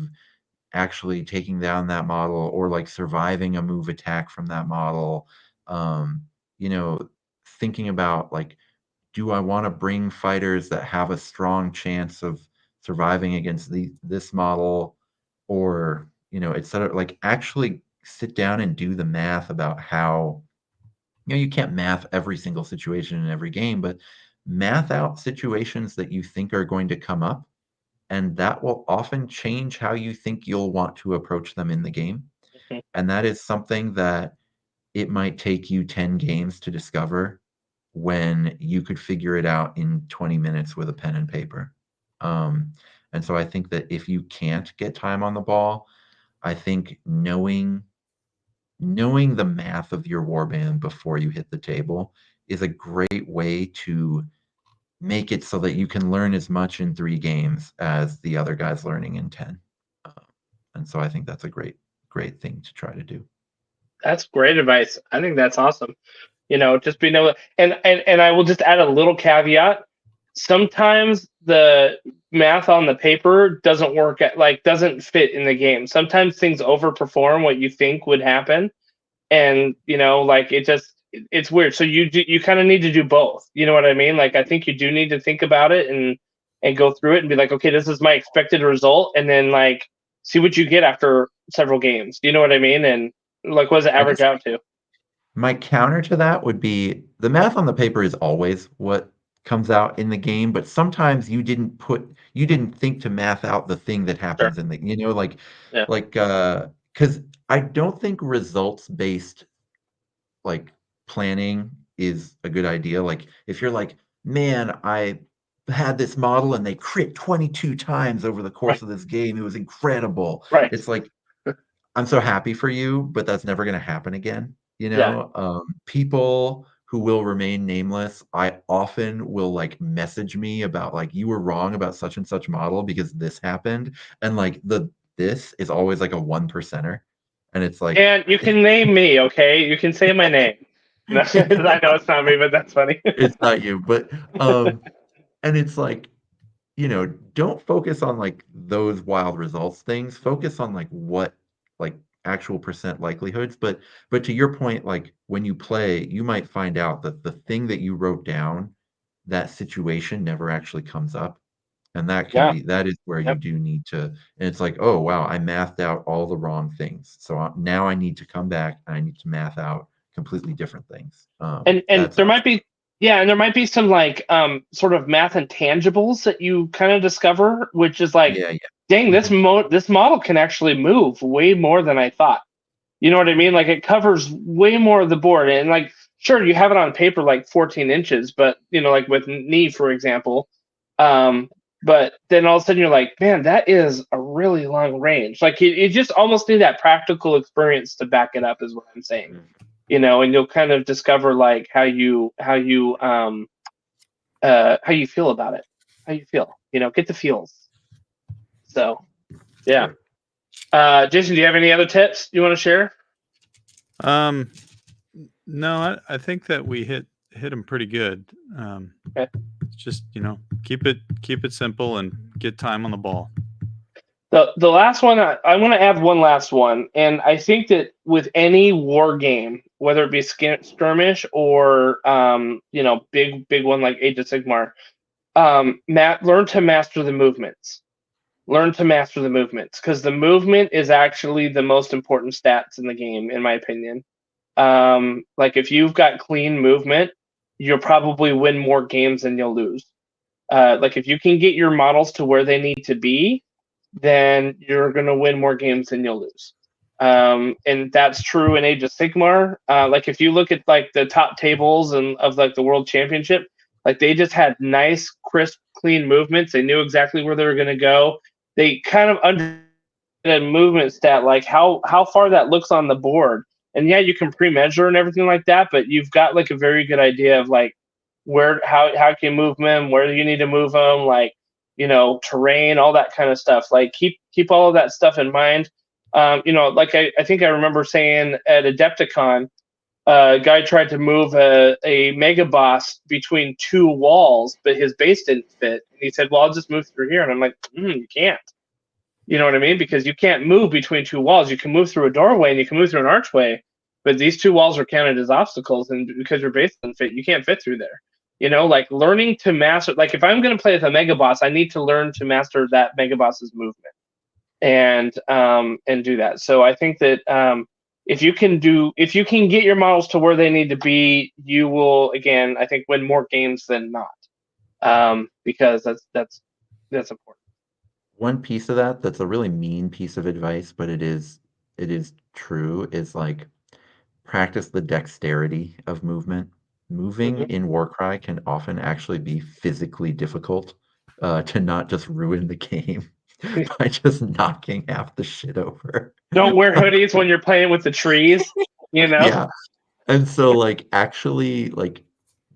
Speaker 3: actually taking down that model or like surviving a move attack from that model? Um, you know, thinking about like, do I want to bring fighters that have a strong chance of surviving against this model, or et cetera? Like actually sit down and do the math about how, you can't math every single situation in every game, but math out situations that you think are going to come up, and that will often change how you think you'll want to approach them in the game.
Speaker 4: Mhm.
Speaker 3: And that is something that it might take you 10 games to discover when you could figure it out in 20 minutes with a pen and paper. And so I think that if you can't get time on the ball, I think knowing the math of your warband before you hit the table is a great way to make it so that you can learn as much in 3 games as the other guy's learning in 10. And so I think that's a great thing to try to do.
Speaker 4: That's great advice. I think that's awesome. Just being able, and I will just add a little caveat. Sometimes the math on the paper doesn't work doesn't fit in the game. Sometimes things overperform what you think would happen, and it's weird. So you kind of need to do both. You know what I mean? Like I think you do need to think about it and go through it and be like, okay, this is my expected result, and then like see what you get after several games. You know what I mean? And like, what does it average out to?
Speaker 3: My counter to that would be the math on the paper is always what comes out in the game, but sometimes you didn't think to math out the thing that happens
Speaker 4: Sure.
Speaker 3: in the,
Speaker 4: Yeah.
Speaker 3: because I don't think results based like planning is a good idea. Like if you're like, man, I had this model and they crit 22 times over the course of this game. It was incredible.
Speaker 4: Right.
Speaker 3: It's like, I'm so happy for you, but that's never going to happen again.
Speaker 4: Yeah.
Speaker 3: People who will remain nameless, I often will like message me about like, you were wrong about such and such model because this happened. And like this is always like a 1%er. And it's like,
Speaker 4: And you can name me, okay? You can say my name. No, I know it's not me, but that's funny.
Speaker 3: it's not you, but and it's like, don't focus on like those wild results things. Focus on like what like actual percent likelihoods. But to your point, like when you play, you might find out that the thing that you wrote down, that situation never actually comes up. And that is where you
Speaker 4: Yep.
Speaker 3: do need to, and it's like, oh wow, I mathed out all the wrong things. So now I need to come back and I need to math out completely different things.
Speaker 4: And
Speaker 3: That's
Speaker 4: there might be some like sort of math intangibles that you kind of discover, which is like,
Speaker 3: yeah.
Speaker 4: dang, this model can actually move way more than I thought. You know what I mean? Like it covers way more of the board, and like sure you have it on paper like 14 inches, but like with knee for example, but then all of a sudden you're like, man, that is a really long range. Like you just almost need that practical experience to back it up, is what I'm saying. And you'll kind of discover like how you feel about it, how you feel, get the feels. So, yeah. Jason, do you have any other tips you want to share?
Speaker 2: No, I think that we hit them pretty good.
Speaker 4: Okay.
Speaker 2: Just keep it simple and get time on the ball.
Speaker 4: The last one, I want to add one last one, and I think that with any war game, whether it be skirmish or big one like Age of Sigmar, learn to master the movements. Learn to master the movements, because the movement is actually the most important stats in the game, in my opinion. Like if you've got clean movement, you'll probably win more games than you'll lose. Like if you can get your models to where they need to be, then you're going to win more games than you'll lose. And that's true in Age of Sigmar. Like if you look at like the top tables and of like the World Championship, like they just had nice, crisp, clean movements. They knew exactly where they were going to go. They kind of a movement stat, like how far that looks on the board. And yeah, you can pre-measure and everything like that, but you've got like a very good idea of like how can you move them, where you need to move them, like, you know, terrain, all that kind of stuff. Like keep all of that stuff in mind. You know, like I think I remember saying at Adepticon, a guy tried to move a mega boss between two walls, but his base didn't fit. And he said, "Well, I'll just move through here." And I'm like, "You can't." You know what I mean? Because you can't move between two walls. You can move through a doorway and you can move through an archway, but these two walls are counted as obstacles, and because your base doesn't fit, you can't fit through there. You know, like learning to master. Like if I'm going to play with a mega boss, I need to learn to master that mega boss's movement and do that. So I think that if you can get your models to where they need to be, you will again, I think, win more games than not, because that's important.
Speaker 3: One piece of that's a really mean piece of advice, but it is true, is like practice the dexterity of movement. Moving in Warcry can often actually be physically difficult, to not just ruin the game by just knocking half the shit over.
Speaker 4: Don't wear hoodies when you're playing with the trees, you know?
Speaker 3: Yeah. And so like actually like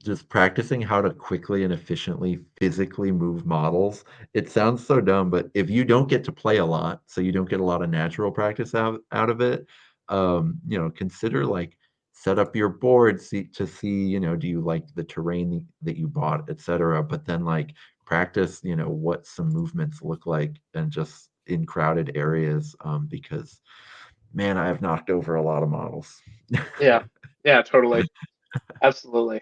Speaker 3: just practicing how to quickly and efficiently physically move models. It sounds so dumb, but if you don't get to play a lot, so you don't get a lot of natural practice out of it, you know, consider like set up your board to see, you know, do you like the terrain that you bought, etc. But then like practice, you know, what some movements look like and just in crowded areas, because man, I have knocked over a lot of models.
Speaker 4: Yeah, totally. Absolutely.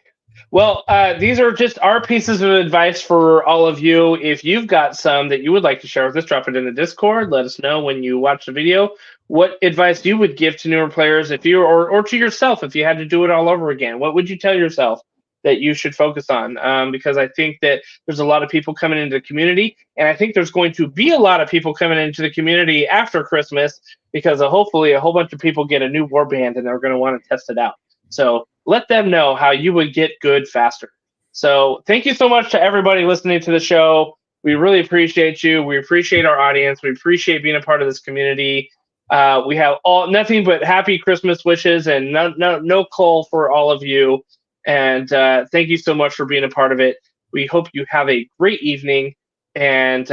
Speaker 4: Well, these are just our pieces of advice for all of you. If you've got some that you would like to share with us, drop it in the Discord. Let us know when you watch the video what advice you would give to newer players, if you or to yourself if you had to do it all over again. What would you tell yourself that you should focus on? Because I think that there's a lot of people coming into the community, and I think there's going to be a lot of people coming into the community after Christmas because hopefully a whole bunch of people get a new warband and they're going to want to test it out. So let them know how you would get good faster. So thank you so much to everybody listening to the show. We really appreciate you. We appreciate our audience. We appreciate being a part of this community. We have nothing but happy Christmas wishes and no coal for all of you. And thank you so much for being a part of it. We hope you have a great evening, and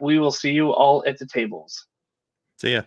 Speaker 4: we will see you all at the tables.
Speaker 2: See ya.